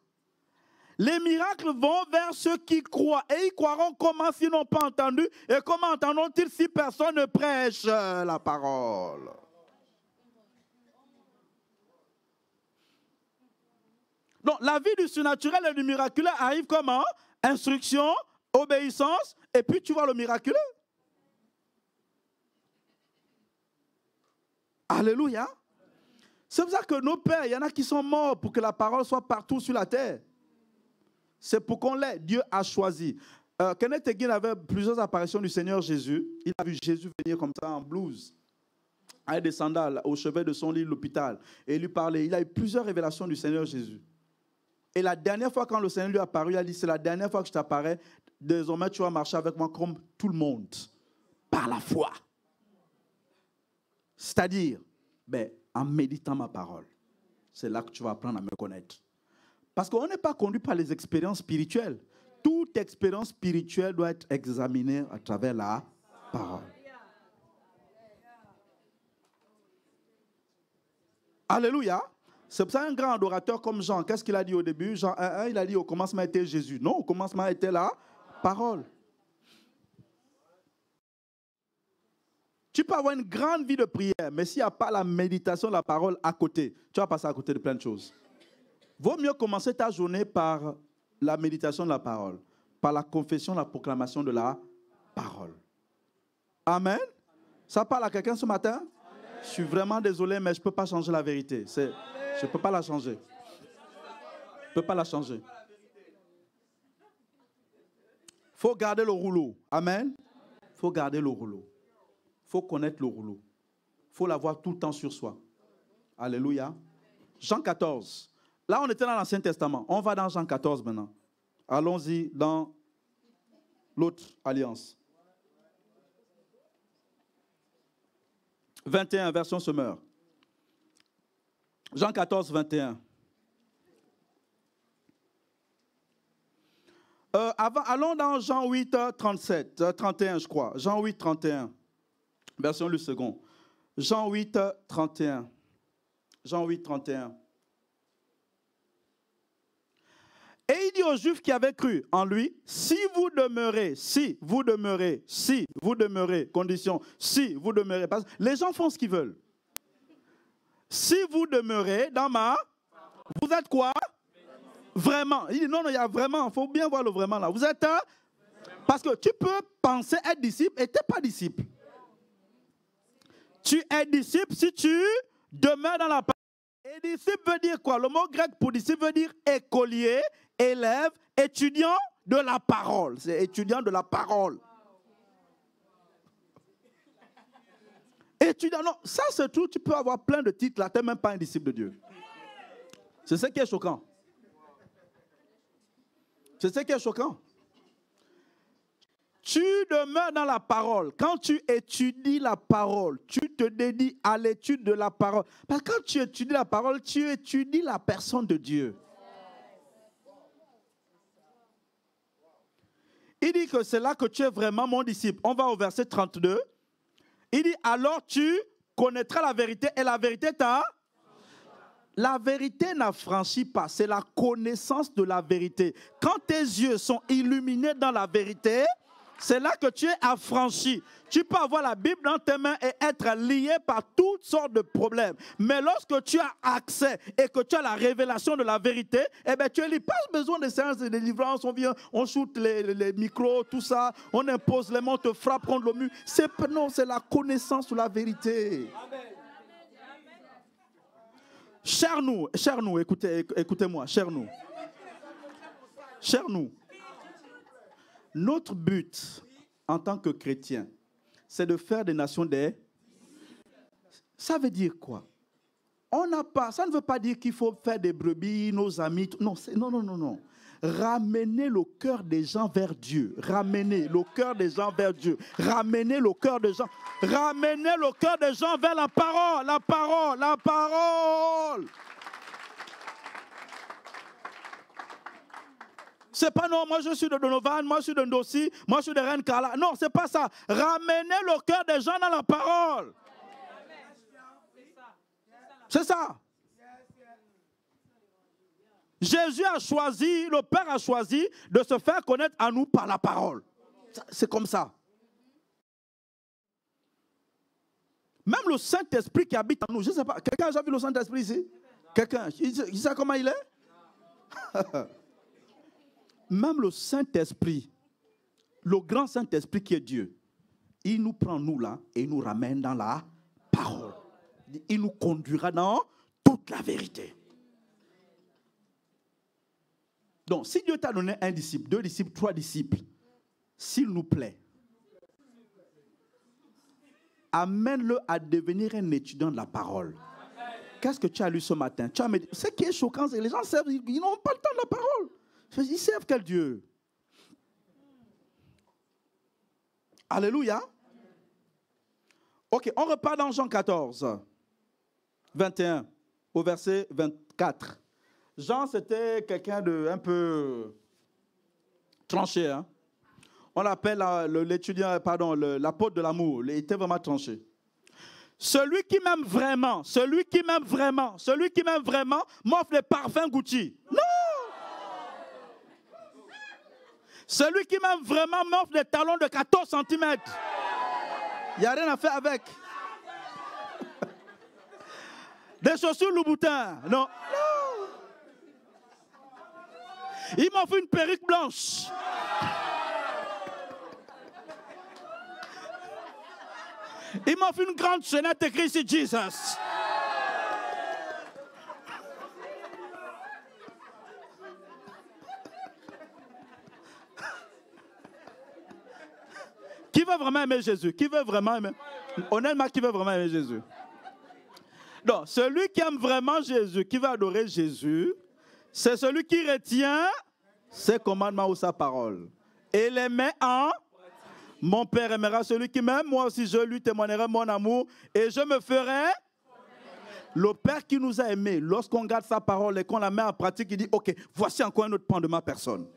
Les miracles vont vers ceux qui croient. Et ils croiront comment s'ils n'ont pas entendu. Et comment entendront-ils si personne ne prêche la parole? Donc la vie du surnaturel et du miraculeux arrive comment? Instruction, obéissance, et puis tu vois le miraculeux. Alléluia. C'est pour ça que nos pères, il y en a qui sont morts pour que la parole soit partout sur la terre. C'est pour qu'on l'ait. Dieu a choisi. Kenneth Hagin avait plusieurs apparitions du Seigneur Jésus. Il a vu Jésus venir comme ça en blouse, avec des sandales au chevet de son lit de l'hôpital. Et il lui parlait. Il a eu plusieurs révélations du Seigneur Jésus. Et la dernière fois quand le Seigneur lui est apparu, il a dit, c'est la dernière fois que je t'apparais. Désormais, tu vas marcher avec moi comme tout le monde. Par la foi. C'est-à-dire, en méditant ma parole. C'est là que tu vas apprendre à me connaître. Parce qu'on n'est pas conduit par les expériences spirituelles. Toute expérience spirituelle doit être examinée à travers la parole. Alléluia. C'est pour ça un grand adorateur comme Jean, qu'est-ce qu'il a dit au début? Jean 1:1, il a dit au commencement était Jésus. Non, au commencement était la parole. Tu peux avoir une grande vie de prière, mais s'il n'y a pas la méditation de la parole à côté, tu vas passer à côté de plein de choses. Vaut mieux commencer ta journée par la méditation de la parole, par la confession, la proclamation de la parole. Amen. Ça parle à quelqu'un ce matin? Amen. Je suis vraiment désolé, mais je ne peux pas changer la vérité. Je ne peux pas la changer. Je ne peux pas la changer. Il faut garder le rouleau. Amen. Il faut garder le rouleau. Il faut connaître le rouleau. Il faut l'avoir tout le temps sur soi. Alléluia. Jean 14. Là, on était dans l'Ancien Testament. On va dans Jean 14 maintenant. Allons-y dans l'autre alliance. 21, version Semeur. Jean 14, 21. Allons dans Jean 8, 37, 31, je crois. Jean 8, 31. Version le second. Jean 8, 31. Jean 8, 31. Et il dit aux Juifs qui avaient cru en lui, si vous demeurez, condition, si vous demeurez, parce que les gens font ce qu'ils veulent. Si vous demeurez dans ma, vous êtes quoi? Vraiment. Il dit non, il y a vraiment, il faut bien voir le vraiment là. Vous êtes, parce que tu peux penser être disciple et tu n'es pas disciple. Tu es disciple si tu demeures dans la parole. Et disciple veut dire quoi? Le mot grec pour disciple veut dire écolier, élève, étudiant de la parole. C'est étudiant de la parole. Étudiant, non, ça c'est tout. Tu peux avoir plein de titres là, tu n'es même pas un disciple de Dieu. C'est ce qui est choquant. C'est ce qui est choquant. Tu demeures dans la parole. Quand tu étudies la parole, tu te dédies à l'étude de la parole. Parce que quand tu étudies la parole, tu étudies la personne de Dieu. Il dit que c'est là que tu es vraiment mon disciple. On va au verset 32. Il dit, alors tu connaîtras la vérité et la vérité t'a... La vérité n'affranchit pas, c'est la connaissance de la vérité. Quand tes yeux sont illuminés dans la vérité, c'est là que tu es affranchi. Tu peux avoir la Bible dans tes mains et être lié par toutes sortes de problèmes. Mais lorsque tu as accès et que tu as la révélation de la vérité, eh bien, tu n'as pas besoin de séances de délivrance. On vient, on shoot les micros, tout ça. On impose les mains, on te frappe contre le mur. Non, c'est la connaissance de la vérité. Chers nous, écoutez-moi, chers nous. Notre but en tant que chrétien, c'est de faire des nations des... Ça veut dire quoi? Ça ne veut pas dire qu'il faut faire des brebis, nos amis. Non. Ramener le cœur des gens vers Dieu. Ramener le cœur des gens vers Dieu. Ramener le cœur des gens vers la parole. La parole. C'est pas non, moi je suis de Donovan, moi je suis de Ndossi, moi je suis de Reine Carla. Non, c'est pas ça. Ramener le cœur des gens dans la parole. C'est ça. Jésus a choisi, le Père a choisi de se faire connaître à nous par la parole. C'est comme ça. Même le Saint-Esprit qui habite en nous, je ne sais pas, quelqu'un a déjà vu le Saint-Esprit ici? Quelqu'un, il sait comment il est? Même le Saint-Esprit, le grand Saint-Esprit qui est Dieu, il nous prend nous là et il nous ramène dans la parole. Il nous conduira dans toute la vérité. Donc, si Dieu t'a donné un disciple, 2 disciples, 3 disciples, s'il nous plaît, amène-le à devenir un étudiant de la parole. Qu'est-ce que tu as lu ce matin? Ce qui est choquant, c'est que les gens servent, ils n'ont pas le temps de la parole. Ils servent quel Dieu? Alléluia. Ok, on repart dans Jean 14, 21, au verset 24. Jean, c'était quelqu'un de un peu tranché. Hein? On l'appelle l'apôtre de l'amour. Il était vraiment tranché. Celui qui m'aime vraiment m'offre les parfums Gucci. Non! Celui qui m'aime vraiment m'offre des talons de 14 cm. Il n'y a rien à faire avec. Des chaussures Louboutin. Non. Il m'offre une perruque blanche. Il m'offre une grande chaînette écrite ici Jesus. Qui veut vraiment aimer Jésus? Qui veut vraiment aimer? Honnêtement, qui veut vraiment aimer Jésus? Donc, celui qui aime vraiment Jésus, qui veut adorer Jésus, c'est celui qui retient ses commandements ou sa parole. Et les met en... Mon Père aimera celui qui m'aime, moi aussi je lui témoignerai mon amour et je me ferai... Le Père qui nous a aimés, lorsqu'on garde sa parole et qu'on la met en pratique, il dit, ok, voici encore un autre pan de ma personne.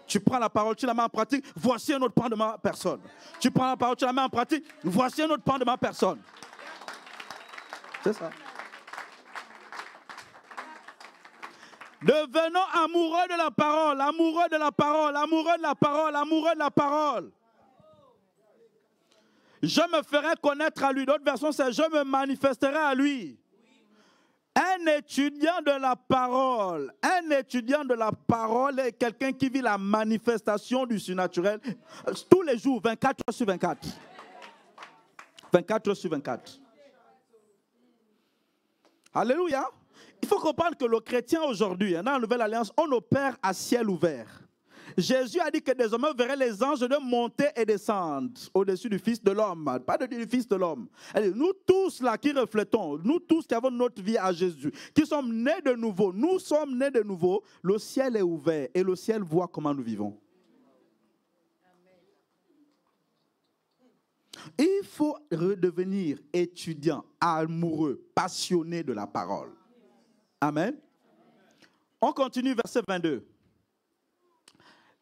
Tu prends la parole, tu la mets en pratique, voici un autre pan de ma personne. Tu prends la parole, tu la mets en pratique, voici un autre pan de ma personne. C'est ça. Devenons amoureux de la parole, amoureux de la parole, amoureux de la parole, amoureux de la parole. Je me ferai connaître à lui. D'autres versions, c'est je me manifesterai à lui. Un étudiant de la parole, est quelqu'un qui vit la manifestation du surnaturel tous les jours, 24 heures sur 24. 24 heures sur 24. Alléluia. Il faut comprendre que le chrétien aujourd'hui, dans la Nouvelle Alliance, on opère à ciel ouvert. Jésus a dit que désormais vous verrez les anges de monter et descendre au-dessus du Fils de l'homme, pas du Fils de l'homme. Nous tous là qui reflétons, nous tous qui avons notre vie à Jésus, qui sommes nés de nouveau, nous sommes nés de nouveau, le ciel est ouvert et le ciel voit comment nous vivons. Il faut redevenir étudiant, amoureux, passionné de la parole. Amen. On continue verset 22.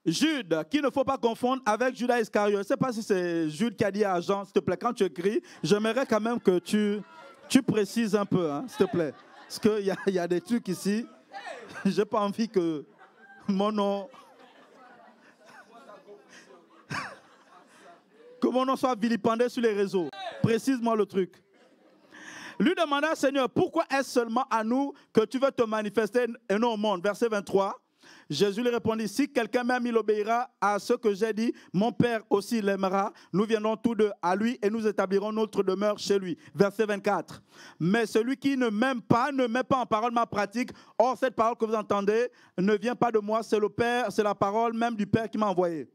Jude, qu'il ne faut pas confondre avec Judas Iscariot. Je ne sais pas si c'est Jude qui a dit à Jean, s'il te plaît, quand tu écris, j'aimerais quand même que tu précises un peu, hein, s'il te plaît. Parce qu'il y a des trucs ici, je n'ai pas envie que mon nom... que mon nom soit vilipendé sur les réseaux. Précise-moi le truc. Lui demanda, Seigneur, pourquoi est-ce seulement à nous que tu veux te manifester et non au monde? Verset 23. Jésus lui répondit, si quelqu'un m'aime, il obéira à ce que j'ai dit. Mon Père aussi l'aimera. Nous viendrons tous deux à lui et nous établirons notre demeure chez lui. Verset 24. Mais celui qui ne m'aime pas, ne met pas en parole ma pratique. Or, cette parole que vous entendez ne vient pas de moi, c'est le Père, c'est la parole même du Père qui m'a envoyé.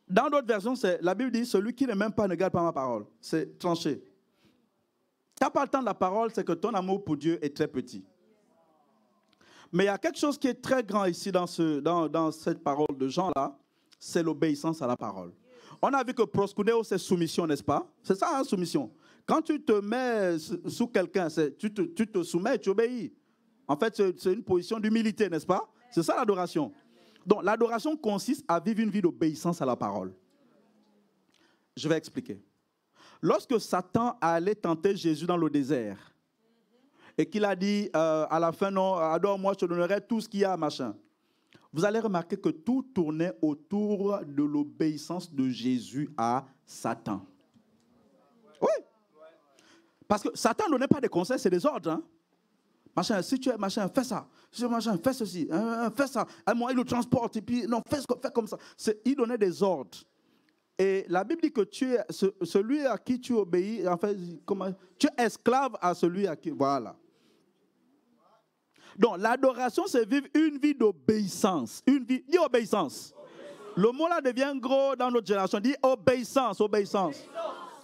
Dans d'autres versions, la Bible dit, celui qui ne m'aime pas ne garde pas ma parole. C'est tranché. Tu n'as pas le temps de la parole, c'est que ton amour pour Dieu est très petit. Mais il y a quelque chose qui est très grand ici dans cette parole de Jean-là, c'est l'obéissance à la parole. On a vu que proskuneo, c'est soumission, n'est-ce pas? C'est ça, hein, soumission. Quand tu te mets sous quelqu'un, tu te soumets et tu obéis. En fait, c'est une position d'humilité, n'est-ce pas? C'est ça l'adoration. Donc, l'adoration consiste à vivre une vie d'obéissance à la parole. Je vais expliquer. Lorsque Satan allait tenter Jésus dans le désert, et qu'il a dit à la fin, non, adore-moi, je te donnerai tout ce qu'il y a, machin. Vous allez remarquer que tout tournait autour de l'obéissance de Jésus à Satan. Oui. Parce que Satan ne donnait pas des conseils, c'est des ordres. Hein. Machin, si tu es machin, fais ça. Si tu es machin, fais ceci. Fais ça. Moi, il le transporte. Et puis, non, fais comme ça. Il donnait des ordres. Et la Bible dit que tu es celui à qui tu obéis, en fait, tu es esclave à celui à qui... Voilà. Donc, l'adoration, c'est vivre une vie d'obéissance. Dis obéissance. Le mot là devient gros dans notre génération. Dis obéissance, obéissance.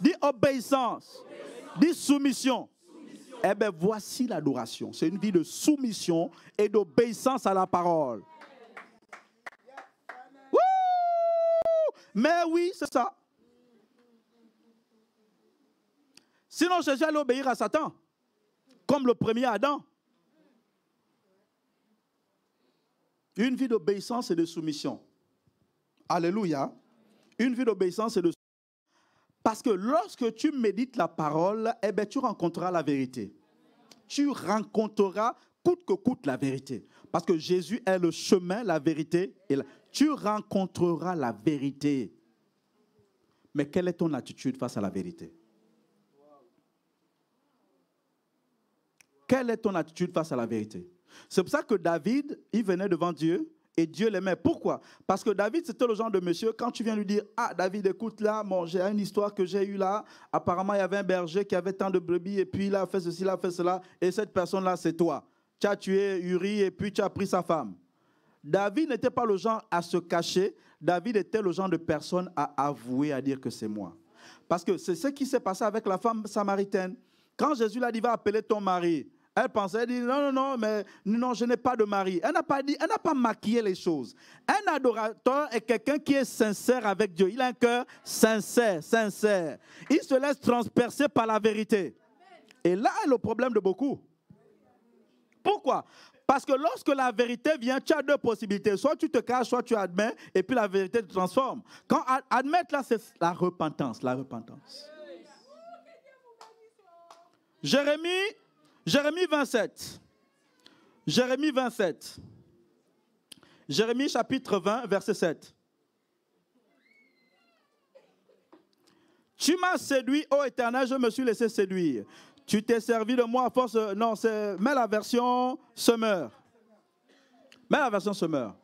Dis obéissance. Dis soumission. Eh bien, voici l'adoration. C'est une vie de soumission et d'obéissance à la parole. Mais oui, c'est ça. Sinon, Jésus allait obéir à Satan, comme le premier Adam. Une vie d'obéissance et de soumission. Alléluia. Une vie d'obéissance et de soumission. Parce que lorsque tu médites la parole, eh bien, tu rencontreras la vérité. Tu rencontreras coûte que coûte la vérité. Parce que Jésus est le chemin, la vérité et tu rencontreras la vérité. Mais quelle est ton attitude face à la vérité? Quelle est ton attitude face à la vérité? C'est pour ça que David, il venait devant Dieu et Dieu l'aimait. Pourquoi? Parce que David, c'était le genre de monsieur, quand tu viens lui dire, ah David, écoute là, bon, j'ai une histoire que j'ai eue là, apparemment il y avait un berger qui avait tant de brebis et puis il a fait ceci, il a fait cela, et cette personne-là, c'est toi. Tu as tué Uri et puis tu as pris sa femme. David n'était pas le genre à se cacher. David était le genre de personne à avouer, à dire que c'est moi. Parce que c'est ce qui s'est passé avec la femme samaritaine. Quand Jésus l'a dit, va appeler ton mari, elle pensait, elle dit, non, mais non, je n'ai pas de mari. Elle n'a pas dit, elle n'a pas maquillé les choses. Un adorateur est quelqu'un qui est sincère avec Dieu. Il a un cœur sincère. Il se laisse transpercer par la vérité. Et là est le problème de beaucoup. Pourquoi? Parce que lorsque la vérité vient, tu as deux possibilités. Soit tu te caches, soit tu admets, et puis la vérité te transforme. Quand admettre là, c'est la repentance. La repentance. Jérémie 27. Jérémie 27. Jérémie chapitre 20, verset 7. Tu m'as séduit, ô Éternel, je me suis laissé séduire. Tu t'es servi de moi à force... Non, mets la version semeur. Mets la version semeur.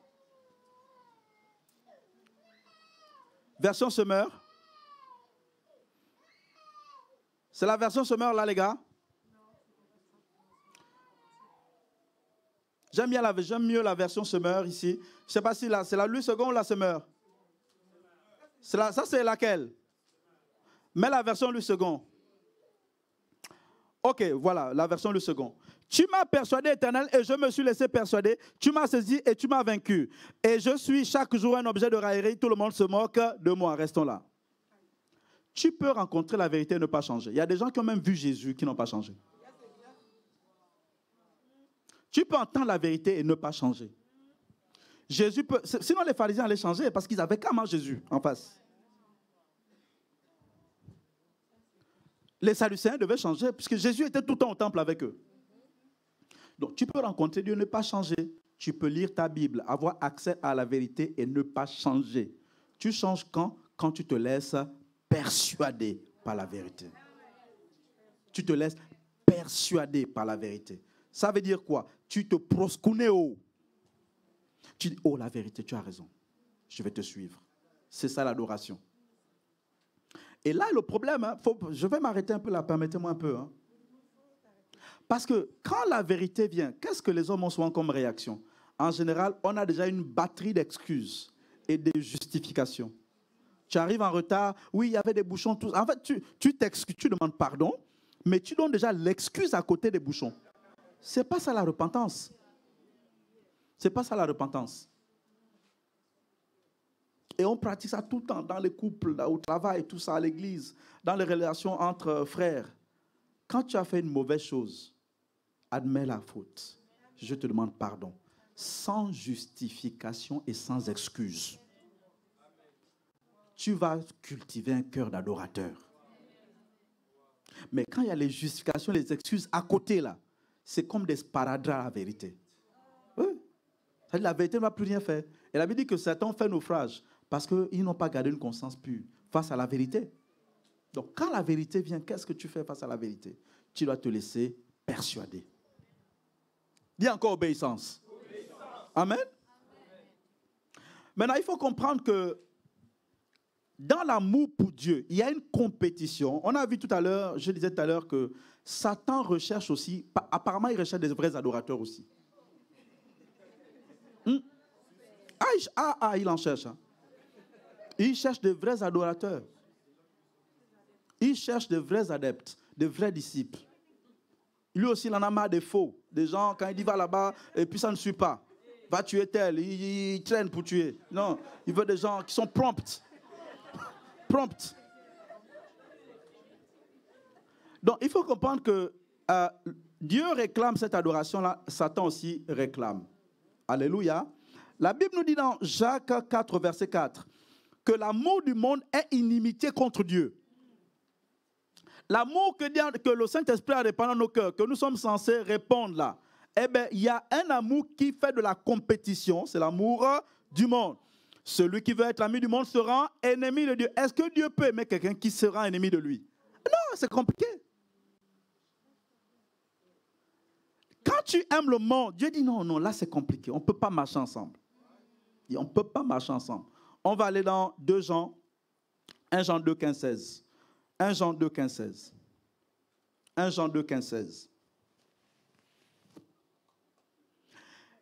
Version semeur. C'est la version semeur là, les gars? J'aime mieux la version semeur ici. Je ne sais pas si c'est la lui second ou la semeur. Ça, c'est laquelle? Mets la version lui second. Ok, voilà, la version le second. Tu m'as persuadé, Éternel, et je me suis laissé persuader. Tu m'as saisi et tu m'as vaincu. Et je suis chaque jour un objet de raillerie. Tout le monde se moque de moi. Restons là. Tu peux rencontrer la vérité et ne pas changer. Il y a des gens qui ont même vu Jésus qui n'ont pas changé. Tu peux entendre la vérité et ne pas changer. Jésus peut... Sinon, les pharisiens allaient changer parce qu'ils avaient carrément Jésus en face. Les Sadducéens devaient changer puisque Jésus était tout le temps au temple avec eux. Donc, tu peux rencontrer Dieu et ne pas changer. Tu peux lire ta Bible, avoir accès à la vérité et ne pas changer. Tu changes quand? Quand tu te laisses persuader par la vérité. Tu te laisses persuader par la vérité. Ça veut dire quoi? Tu te proskuneo. Tu dis, oh, la vérité, tu as raison. Je vais te suivre. C'est ça l'adoration. Et là, le problème, je vais m'arrêter un peu là, permettez-moi un peu. Parce que quand la vérité vient, qu'est-ce que les hommes ont souvent comme réaction? En général, on a déjà une batterie d'excuses et de justifications. Tu arrives en retard, oui, il y avait des bouchons. Tout. En fait, tu t'excuses, tu demandes pardon, mais tu donnes déjà l'excuse à côté des bouchons. Ce n'est pas ça la repentance. Ce n'est pas ça la repentance. Et on pratique ça tout le temps, dans les couples, au travail, tout ça, à l'église, dans les relations entre frères. Quand tu as fait une mauvaise chose, admets la faute. Je te demande pardon. Sans justification et sans excuse. Tu vas cultiver un cœur d'adorateur. Mais quand il y a les justifications, les excuses à côté, là, c'est comme des sparadraps à la vérité. Oui. La vérité ne va plus rien faire. Et la Bible dit que certains ont fait naufrage parce qu'ils n'ont pas gardé une conscience pure face à la vérité. Donc, quand la vérité vient, qu'est-ce que tu fais face à la vérité? Tu dois te laisser persuader. Dis encore obéissance. Amen. Maintenant, il faut comprendre que dans l'amour pour Dieu, il y a une compétition. On a vu tout à l'heure, je disais tout à l'heure que Satan recherche aussi, apparemment il recherche des vrais adorateurs aussi. Il en cherche. Il cherche de vrais adorateurs. Il cherche de vrais adeptes, de vrais disciples. Lui aussi, il en a marre des faux. Des gens, quand il dit va là-bas, et puis ça ne suit pas. Va tuer tel, il traîne pour tuer. Non, il veut des gens qui sont prompts. Prompts. Donc, il faut comprendre que Dieu réclame cette adoration-là, Satan aussi réclame. Alléluia. La Bible nous dit dans Jacques 4, verset 4, que l'amour du monde est inimitié contre Dieu. L'amour que le Saint-Esprit a répandu dans nos cœurs, que nous sommes censés répondre là, eh bien, il y a un amour qui fait de la compétition, c'est l'amour du monde. Celui qui veut être ami du monde sera ennemi de Dieu. Est-ce que Dieu peut aimer quelqu'un qui sera ennemi de lui? Non, c'est compliqué. Quand tu aimes le monde, Dieu dit non, là c'est compliqué, on ne peut pas marcher ensemble. On ne peut pas marcher ensemble. On va aller dans 2 Jean, 1 Jean 2, 15, 16. 1 Jean 2, 15, 16. 1 Jean 2, 15, 16.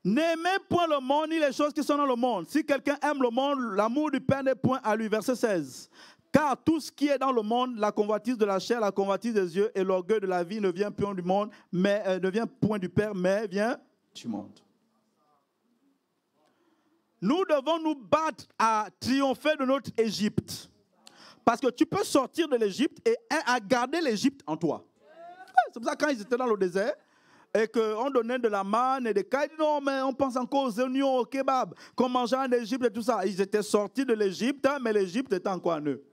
N'aimez point le monde ni les choses qui sont dans le monde. Si quelqu'un aime le monde, l'amour du Père n'est point à lui. Verset 16. Car tout ce qui est dans le monde, la convoitise de la chair, la convoitise des yeux et l'orgueil de la vie ne vient point du monde, mais ne vient point du Père, mais vient du monde. Nous devons nous battre à triompher de notre Égypte. Parce que tu peux sortir de l'Égypte et à garder l'Égypte en toi. C'est pour ça que quand ils étaient dans le désert et qu'on donnait de la manne et des cailles, non, mais on pense encore aux oignons, au kebab, qu'on mangeait en Égypte et tout ça. Ils étaient sortis de l'Égypte, mais l'Égypte était encore en eux.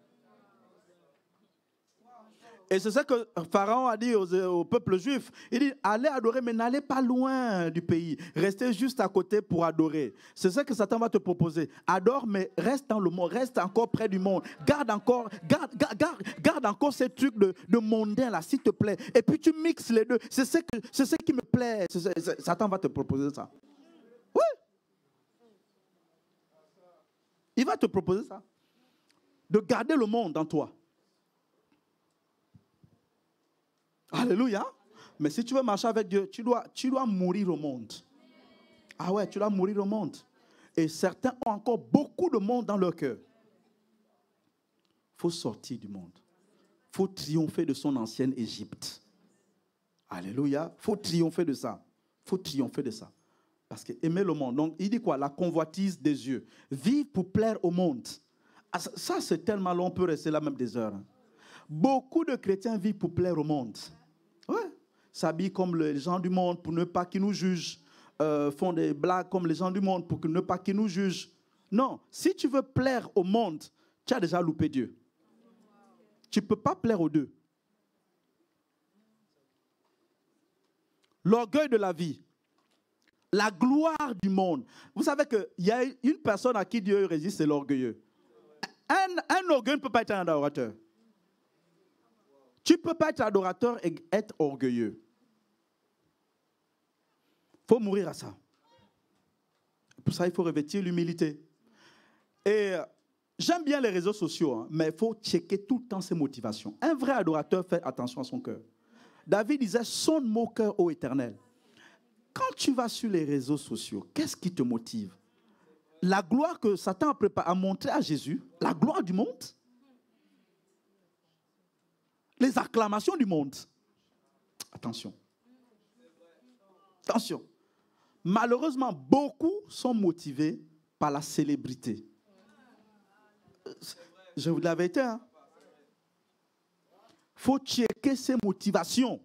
Et c'est ça que Pharaon a dit au peuple juif. Il dit, allez adorer, mais n'allez pas loin du pays. Restez juste à côté pour adorer. C'est ça que Satan va te proposer. Adore, mais reste dans le monde, reste encore près du monde. Garde encore ces trucs de mondain là, s'il te plaît. Et puis tu mixes les deux. C'est ce qui me plaît. Satan va te proposer ça. Oui. Il va te proposer ça. De garder le monde en toi. Alléluia. Mais si tu veux marcher avec Dieu, tu dois mourir au monde. Ah ouais, tu dois mourir au monde. Et certains ont encore beaucoup de monde dans leur cœur. Il faut sortir du monde. Il faut triompher de son ancienne Égypte. Alléluia. Il faut triompher de ça. Il faut triompher de ça. Parce que aimer le monde. Donc, il dit quoi? La convoitise des yeux. Vivre pour plaire au monde. Ah, ça, c'est tellement long, on peut rester là même des heures. Beaucoup de chrétiens vivent pour plaire au monde. Ouais. S'habillent comme les gens du monde pour ne pas qu'ils nous jugent. Font des blagues comme les gens du monde pour ne pas qu'ils nous jugent. Non, si tu veux plaire au monde, tu as déjà loupé Dieu. Tu ne peux pas plaire aux deux. L'orgueil de la vie. La gloire du monde. Vous savez qu'il y a une personne à qui Dieu résiste, c'est l'orgueilleux. Un orgueilleux ne peut pas être un adorateur. Tu ne peux pas être adorateur et être orgueilleux. Il faut mourir à ça. Pour ça, il faut revêtir l'humilité. Et j'aime bien les réseaux sociaux, hein, mais il faut checker tout le temps ses motivations. Un vrai adorateur fait attention à son cœur. David disait, sonde mon cœur ô Éternel. Quand tu vas sur les réseaux sociaux, qu'est-ce qui te motive? La gloire que Satan a montré à Jésus, la gloire du monde, les acclamations du monde. Attention. Attention. Malheureusement, beaucoup sont motivés par la célébrité. Je vous l'avais dit, hein? Il faut checker ses motivations.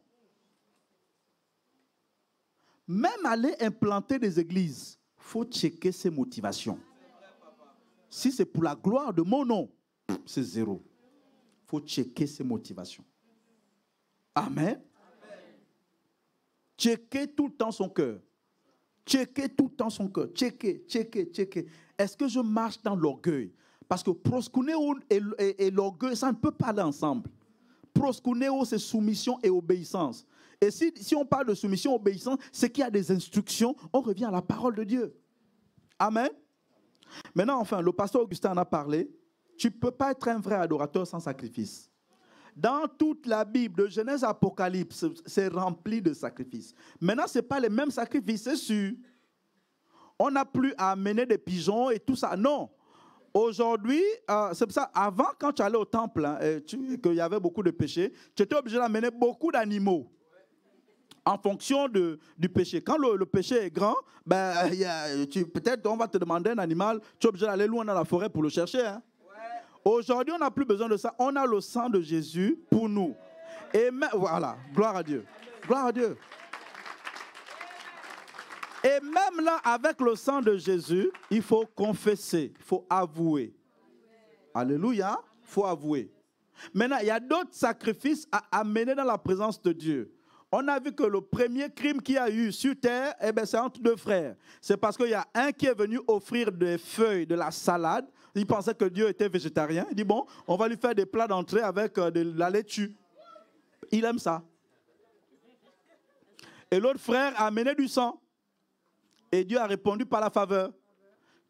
Même aller implanter des églises, il faut checker ses motivations. Si c'est pour la gloire de mon nom, c'est zéro. Il faut checker ses motivations. Amen. Checker tout le temps son cœur. Checker tout le temps son cœur. Checker. Est-ce que je marche dans l'orgueil? Parce que proskuneo et l'orgueil, ça ne peut pas aller ensemble. Proskuneo, c'est soumission et obéissance. Et si on parle de soumission et obéissance, c'est qu'il y a des instructions. On revient à la parole de Dieu. Amen. Maintenant, enfin, le pasteur Augustin en a parlé. Tu ne peux pas être un vrai adorateur sans sacrifice. Dans toute la Bible, de Genèse à Apocalypse, c'est rempli de sacrifices. Maintenant, ce n'est pas les mêmes sacrifices, c'est sûr. On n'a plus à amener des pigeons et tout ça. Non. Aujourd'hui, c'est pour ça, avant, quand tu allais au temple, hein, qu'il y avait beaucoup de péchés, tu étais obligé d'amener beaucoup d'animaux en fonction du péché. Quand le péché est grand, ben, peut-être on va te demander un animal, tu es obligé d'aller loin dans la forêt pour le chercher. Hein. Aujourd'hui, on n'a plus besoin de ça. On a le sang de Jésus pour nous. Et voilà, gloire à Dieu. Gloire à Dieu. Et même là, avec le sang de Jésus, il faut confesser, il faut avouer. Alléluia, il faut avouer. Maintenant, il y a d'autres sacrifices à amener dans la présence de Dieu. On a vu que le premier crime qu'il y a eu sur terre, c'est entre deux frères. C'est parce qu'il y a un qui est venu offrir des feuilles, de la salade. Il pensait que Dieu était végétarien. Il dit, bon, on va lui faire des plats d'entrée avec de la laitue. Il aime ça. Et l'autre frère a amené du sang. Et Dieu a répondu par la faveur.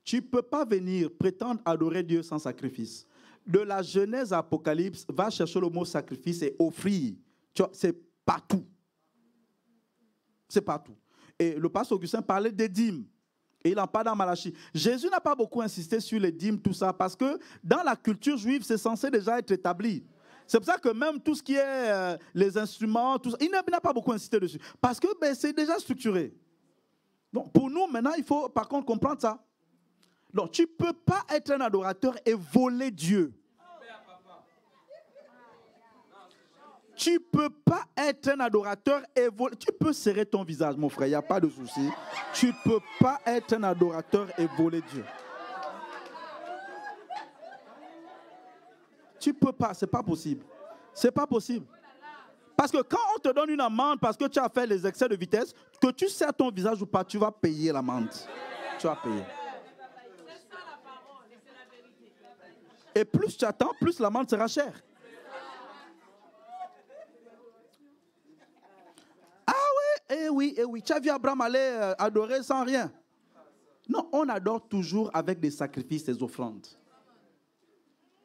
Tu ne peux pas venir prétendre adorer Dieu sans sacrifice. De la Genèse à Apocalypse, va chercher le mot sacrifice et offrir. C'est partout. C'est partout. Et le pasteur Augustin parlait des dîmes. Et il en parle dans Malachie. Jésus n'a pas beaucoup insisté sur les dîmes, tout ça, parce que dans la culture juive, c'est censé déjà être établi. C'est pour ça que même tout ce qui est les instruments, tout ça, il n'a pas beaucoup insisté dessus. Parce que c'est déjà structuré. Donc pour nous, maintenant, il faut par contre comprendre ça. Donc tu ne peux pas être un adorateur et voler Dieu. Tu ne peux pas être un adorateur et voler. Tu peux serrer ton visage, mon frère, il n'y a pas de souci. Tu ne peux pas être un adorateur et voler Dieu. Tu ne peux pas, ce n'est pas possible. Ce n'est pas possible. Parce que quand on te donne une amende parce que tu as fait les excès de vitesse, que tu serres ton visage ou pas, tu vas payer l'amende. Tu vas payer. Et plus tu attends, plus l'amende sera chère. Eh oui. Tu as vu Abraham aller adorer sans rien. Non, on adore toujours avec des sacrifices, des offrandes.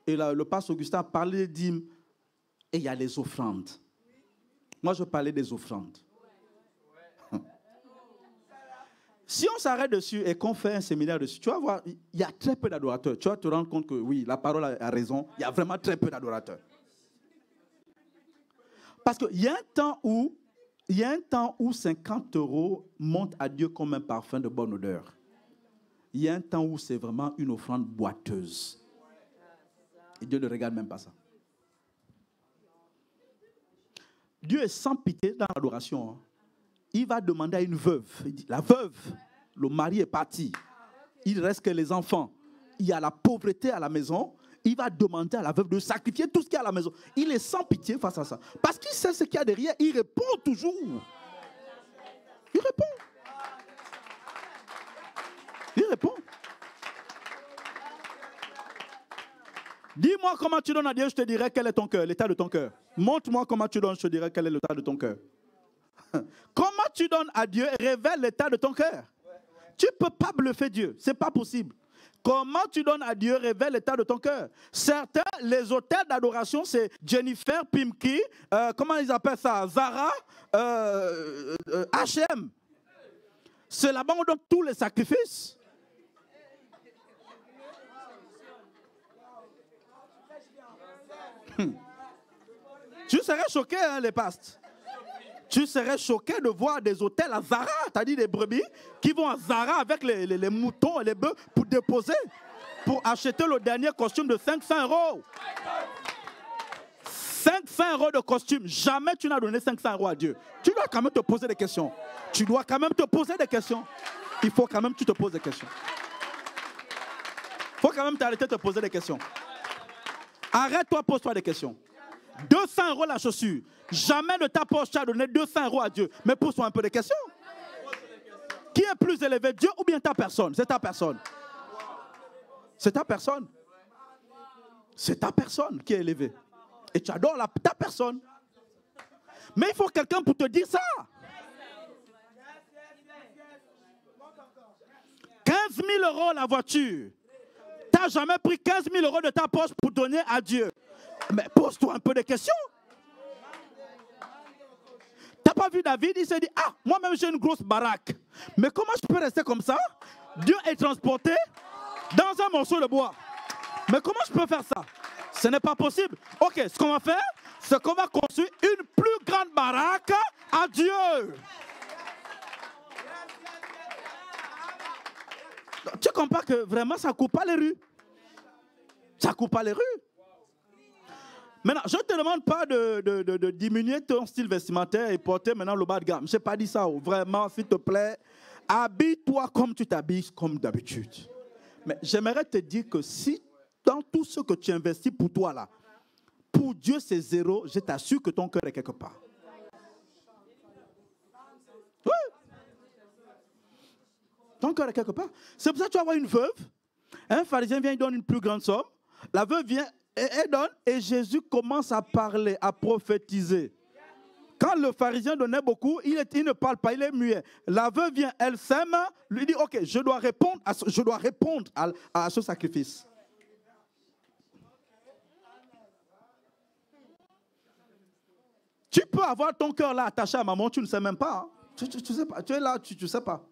Et là, le pasteur Augustin a parlé des dîmes. Et il y a les offrandes. Moi, je parlais des offrandes. Si on s'arrête dessus et qu'on fait un séminaire dessus, tu vas voir, il y a très peu d'adorateurs. Tu vas te rendre compte que oui, la parole a raison. Il y a vraiment très peu d'adorateurs. Parce qu'il y a un temps où 50 € montent à Dieu comme un parfum de bonne odeur. Il y a un temps où c'est vraiment une offrande boiteuse. Et Dieu ne regarde même pas ça. Dieu est sans pitié dans l'adoration. Hein. Il va demander à une veuve. Il dit, la veuve, le mari est parti. Il reste que les enfants. Il y a la pauvreté à la maison. Il va demander à la veuve de sacrifier tout ce qu'il y a à la maison. Il est sans pitié face à ça. Parce qu'il sait ce qu'il y a derrière. Il répond toujours. Il répond. réponds. Dis-moi comment tu donnes à Dieu, je te dirai quel est ton cœur, l'état de ton cœur. Montre-moi comment tu donnes, je te dirai quel est l'état de ton cœur. Comment tu donnes à Dieu, révèle l'état de ton cœur. Tu ne peux pas bluffer Dieu, ce n'est pas possible. Comment tu donnes à Dieu, révèle l'état de ton cœur. Certains, les hôtels d'adoration, c'est Jennifer, Pimki, comment ils appellent ça, Zara, H&M. C'est là-bas où on donne tous les sacrifices. Tu serais choqué, hein, les pastes. Tu serais choqué de voir des hôtels à Zara, c'est-à-dire des brebis qui vont à Zara avec les moutons et les bœufs pour déposer, pour acheter le dernier costume de 500 €. 500 € de costume. Jamais tu n'as donné 500 € à Dieu. Tu dois quand même te poser des questions. Tu dois quand même te poser des questions. Il faut quand même que tu te poses des questions. Il faut quand même t'arrêter de te poser des questions. Arrête-toi, pose-toi des questions. 200 € la chaussure. Jamais de ta poche tu as donné 200 € à Dieu. Mais pose-toi un peu de questions. Qui est plus élevé, Dieu ou bien ta personne? C'est ta personne. C'est ta personne. C'est ta personne qui est élevée. Et tu adores ta personne. Mais il faut quelqu'un pour te dire ça. 15 000 € la voiture. Tu n'as jamais pris 15 000 € de ta poche pour donner à Dieu. Mais pose-toi un peu de questions. Tu n'as pas vu David, il s'est dit, ah, moi-même j'ai une grosse baraque. Mais comment je peux rester comme ça? Dieu est transporté dans un morceau de bois. Mais comment je peux faire ça? Ce n'est pas possible. Ok, ce qu'on va faire, c'est qu'on va construire une plus grande baraque à Dieu. Tu comprends que vraiment ça ne coupe pas les rues. Ça ne coupe pas les rues. Maintenant, je ne te demande pas de diminuer ton style vestimentaire et porter maintenant le bas de gamme. Je n'ai pas dit ça. Vraiment, s'il te plaît, habille-toi comme tu t'habilles comme d'habitude. Mais j'aimerais te dire que si dans tout ce que tu investis pour toi là, pour Dieu c'est zéro, je t'assure que ton cœur est quelque part. Oui. Ton cœur est quelque part. C'est pour ça que tu vas avoir une veuve. Un pharisien vient, il donne une plus grande somme. La veuve vient, elle donne, et Jésus commence à parler, à prophétiser. Quand le pharisien donnait beaucoup, il ne parle pas, il est muet. La veuve vient, elle sème, lui dit, ok, je dois répondre à ce sacrifice. Tu peux avoir ton cœur là attaché à maman, tu ne sais même pas. Hein. Tu sais pas. Tu es là, tu ne sais pas.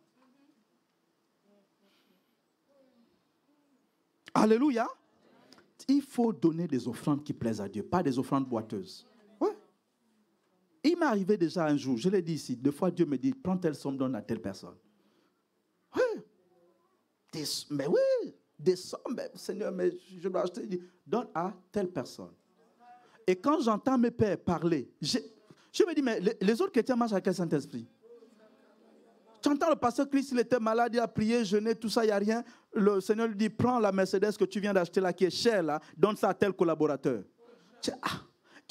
Alléluia. Il faut donner des offrandes qui plaisent à Dieu, pas des offrandes boiteuses. Ouais. Il m'est arrivé déjà un jour, je l'ai dit ici, deux fois Dieu me dit, prends telle somme, donne à telle personne. Oui. Mais oui, des sommes, mais, Seigneur, mais je dois acheter, donne à telle personne. Et quand j'entends mes pères parler, je me dis, mais les autres chrétiens marchent avec quel Saint-Esprit? Tu entends le pasteur Christ, il était malade, il a prié, jeûné, tout ça, il n'y a rien. Le Seigneur lui dit, prends la Mercedes que tu viens d'acheter là, qui est chère là, donne ça à tel collaborateur. Tu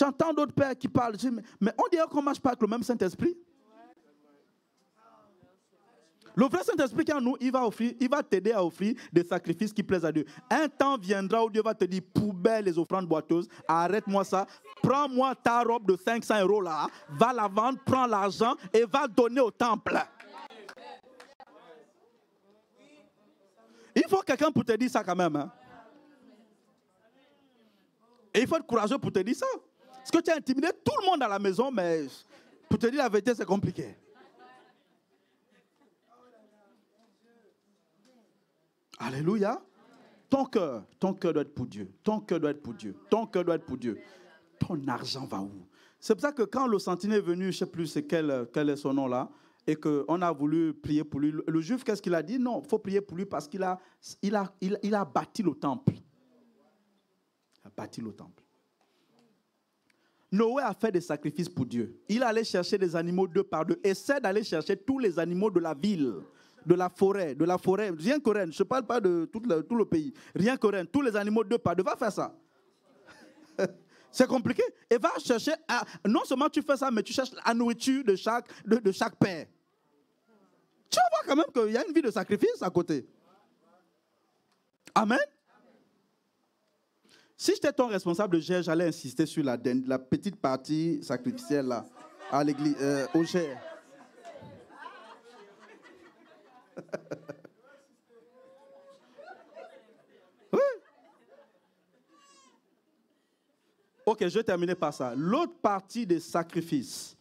entends d'autres pères qui parlent, mais on dirait qu'on ne marche pas avec le même Saint-Esprit. Le vrai Saint-Esprit qui est en nous, il va t'aider à offrir des sacrifices qui plaisent à Dieu. Un temps viendra où Dieu va te dire, poubelle les offrandes boiteuses, arrête-moi ça, prends-moi ta robe de 500 € là, va la vendre, prends l'argent et va donner au temple. Il faut quelqu'un pour te dire ça quand même. Hein? Et il faut être courageux pour te dire ça. Parce que tu as intimidé tout le monde à la maison, mais pour te dire la vérité, c'est compliqué. Alléluia. Ton cœur doit être pour Dieu. Ton cœur doit être pour Dieu. Ton cœur doit être pour Dieu. Ton argent va où? C'est pour ça que quand le sentinelle est venu, je ne sais plus c'est quel est son nom là, et qu'on a voulu prier pour lui, le juif, qu'est-ce qu'il a dit? Non, il faut prier pour lui parce qu'il a bâti le temple. Il a bâti le temple. Noé a fait des sacrifices pour Dieu. Il allait chercher des animaux deux par deux. Essaie d'aller chercher tous les animaux de la ville. De la forêt, rien que Rennes, je ne parle pas de tout le pays, rien que Rennes, tous les animaux deux par deux, va faire ça. C'est compliqué. Et va chercher, non seulement tu fais ça, mais tu cherches la nourriture de chaque père. Tu vas voir quand même qu'il y a une vie de sacrifice à côté. Amen. Si j'étais ton responsable de GER, j'allais insister sur la petite partie sacrificielle là, à l'église, au GER. Oui. Ok, je vais terminer par ça. L'autre partie des sacrifices.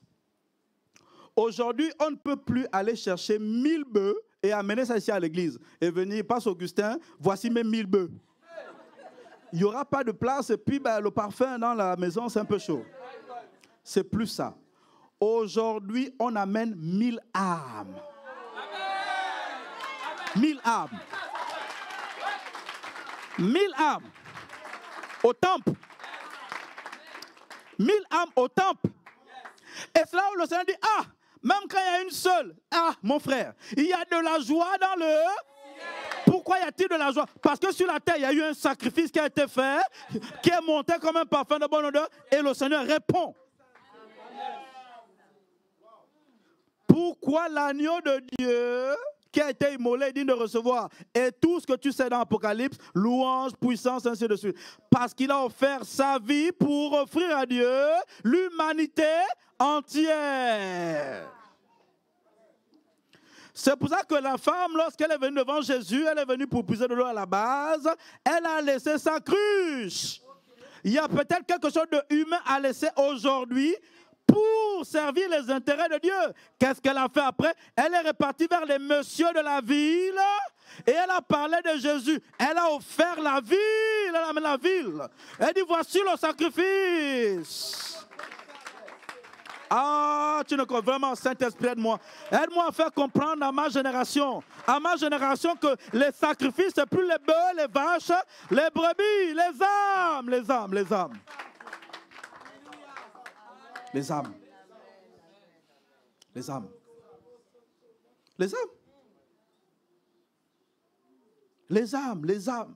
Aujourd'hui, on ne peut plus aller chercher 1000 bœufs et amener ça ici à l'église. Et venir, passe Augustin, voici mes 1000 bœufs. Il n'y aura pas de place et puis le parfum dans la maison, c'est un peu chaud. C'est plus ça. Aujourd'hui, on amène 1000 âmes. 1000 âmes. 1000 âmes au temple. 1000 âmes au temple. Et c'est là où le Seigneur dit, ah, même quand il y a une seule, ah, mon frère, il y a de la joie dans le... Pourquoi y a-t-il de la joie? Parce que sur la terre, il y a eu un sacrifice qui a été fait, qui est monté comme un parfum de bonne odeur, et le Seigneur répond. Pourquoi l'agneau de Dieu qui a été immolé est digne de recevoir? Et tout ce que tu sais dans l'Apocalypse, louange, puissance, ainsi de suite. Parce qu'il a offert sa vie pour offrir à Dieu l'humanité entière. C'est pour ça que la femme, lorsqu'elle est venue devant Jésus, elle est venue pour puiser de l'eau à la base, elle a laissé sa cruche. Il y a peut-être quelque chose de humain à laisser aujourd'hui pour servir les intérêts de Dieu. Qu'est-ce qu'elle a fait après? Elle est repartie vers les messieurs de la ville et elle a parlé de Jésus. Elle a offert la ville. Elle a amené la ville. Elle dit, voici le sacrifice. Ah, tu ne comprends vraiment, Saint-Esprit, aide-moi. Aide-moi à faire comprendre à ma génération que les sacrifices, c'est plus les bœufs, les vaches, les brebis, les âmes. Les âmes. Les âmes.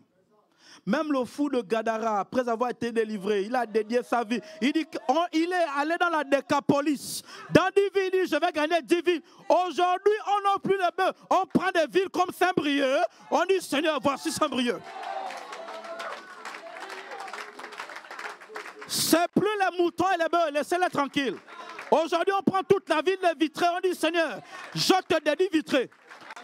Même le fou de Gadara, après avoir été délivré, il a dédié sa vie. Il dit qu'il est allé dans la Décapolis. Dans 10 villes, il dit, je vais gagner 10 villes. Aujourd'hui, on n'a plus de bœufs. On prend des villes comme Saint-Brieuc. On dit, Seigneur, voici Saint-Brieuc. C'est plus les moutons et les bœufs, laissez-les tranquilles. Aujourd'hui, on prend toute la ville de Vitré. On dit, Seigneur, je te dédie Vitré.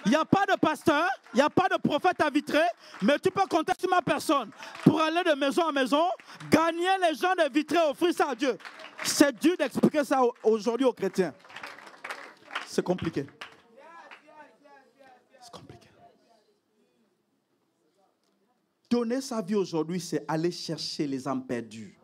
Il n'y a pas de pasteur, il n'y a pas de prophète à Vitré, mais tu peux compter sur ma personne pour aller de maison en maison, gagner les gens de Vitré, offrir ça à Dieu. C'est dur d'expliquer ça aujourd'hui aux chrétiens. C'est compliqué. C'est compliqué. Donner sa vie aujourd'hui, c'est aller chercher les âmes perdues.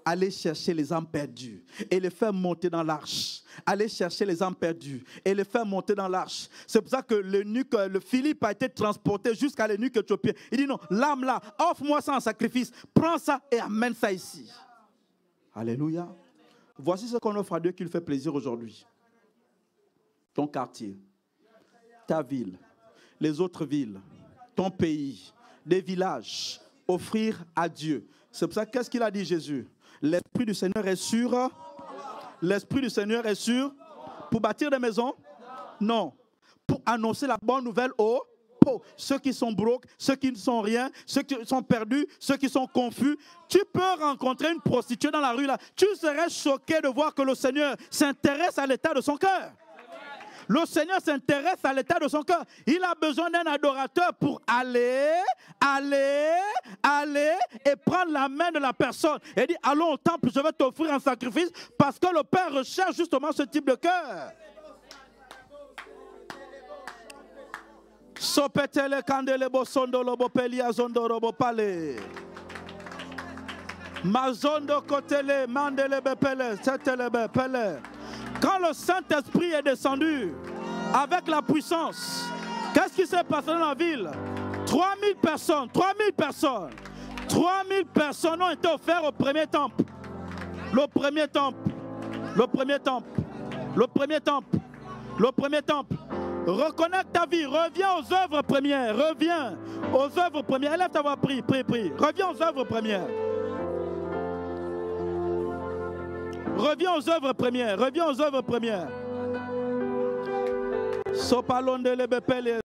Aller chercher les âmes perdues et les faire monter dans l'arche. Aller chercher les âmes perdues et les faire monter dans l'arche. C'est pour ça que le Philippe a été transporté jusqu'à l'eunuque éthiopien. Il dit non, l'âme là, offre-moi ça en sacrifice. Prends ça et amène ça ici. Alléluia. Voici ce qu'on offre à Dieu qui lui fait plaisir aujourd'hui. Ton quartier, ta ville, les autres villes, ton pays, des villages. Offrir à Dieu. C'est pour ça, qu'est-ce qu'il a dit Jésus? L'Esprit du Seigneur est sûr. L'Esprit du Seigneur est sûr. Pour bâtir des maisons? Non. Pour annoncer la bonne nouvelle aux pauvres. Ceux qui sont broke, ceux qui ne sont rien, ceux qui sont perdus, ceux qui sont confus. Tu peux rencontrer une prostituée dans la rue là. Tu serais choqué de voir que le Seigneur s'intéresse à l'état de son cœur. Le Seigneur s'intéresse à l'état de son cœur. Il a besoin d'un adorateur pour aller et prendre la main de la personne. Et dit, allons au temple, je vais t'offrir un sacrifice parce que le Père recherche justement ce type de cœur. Sopetele kandelebo sondolobo pelia zondorobo pale. Mazondo kotele mandelebe pele setelebe pele. Quand le Saint-Esprit est descendu avec la puissance, qu'est-ce qui s'est passé dans la ville? 3000 personnes ont été offertes au premier temple. Le premier temple. Reconnecte ta vie, reviens aux œuvres premières, Élève ta voix, prie. Reviens aux œuvres premières. Reviens aux œuvres premières. Sopalonde le bepele,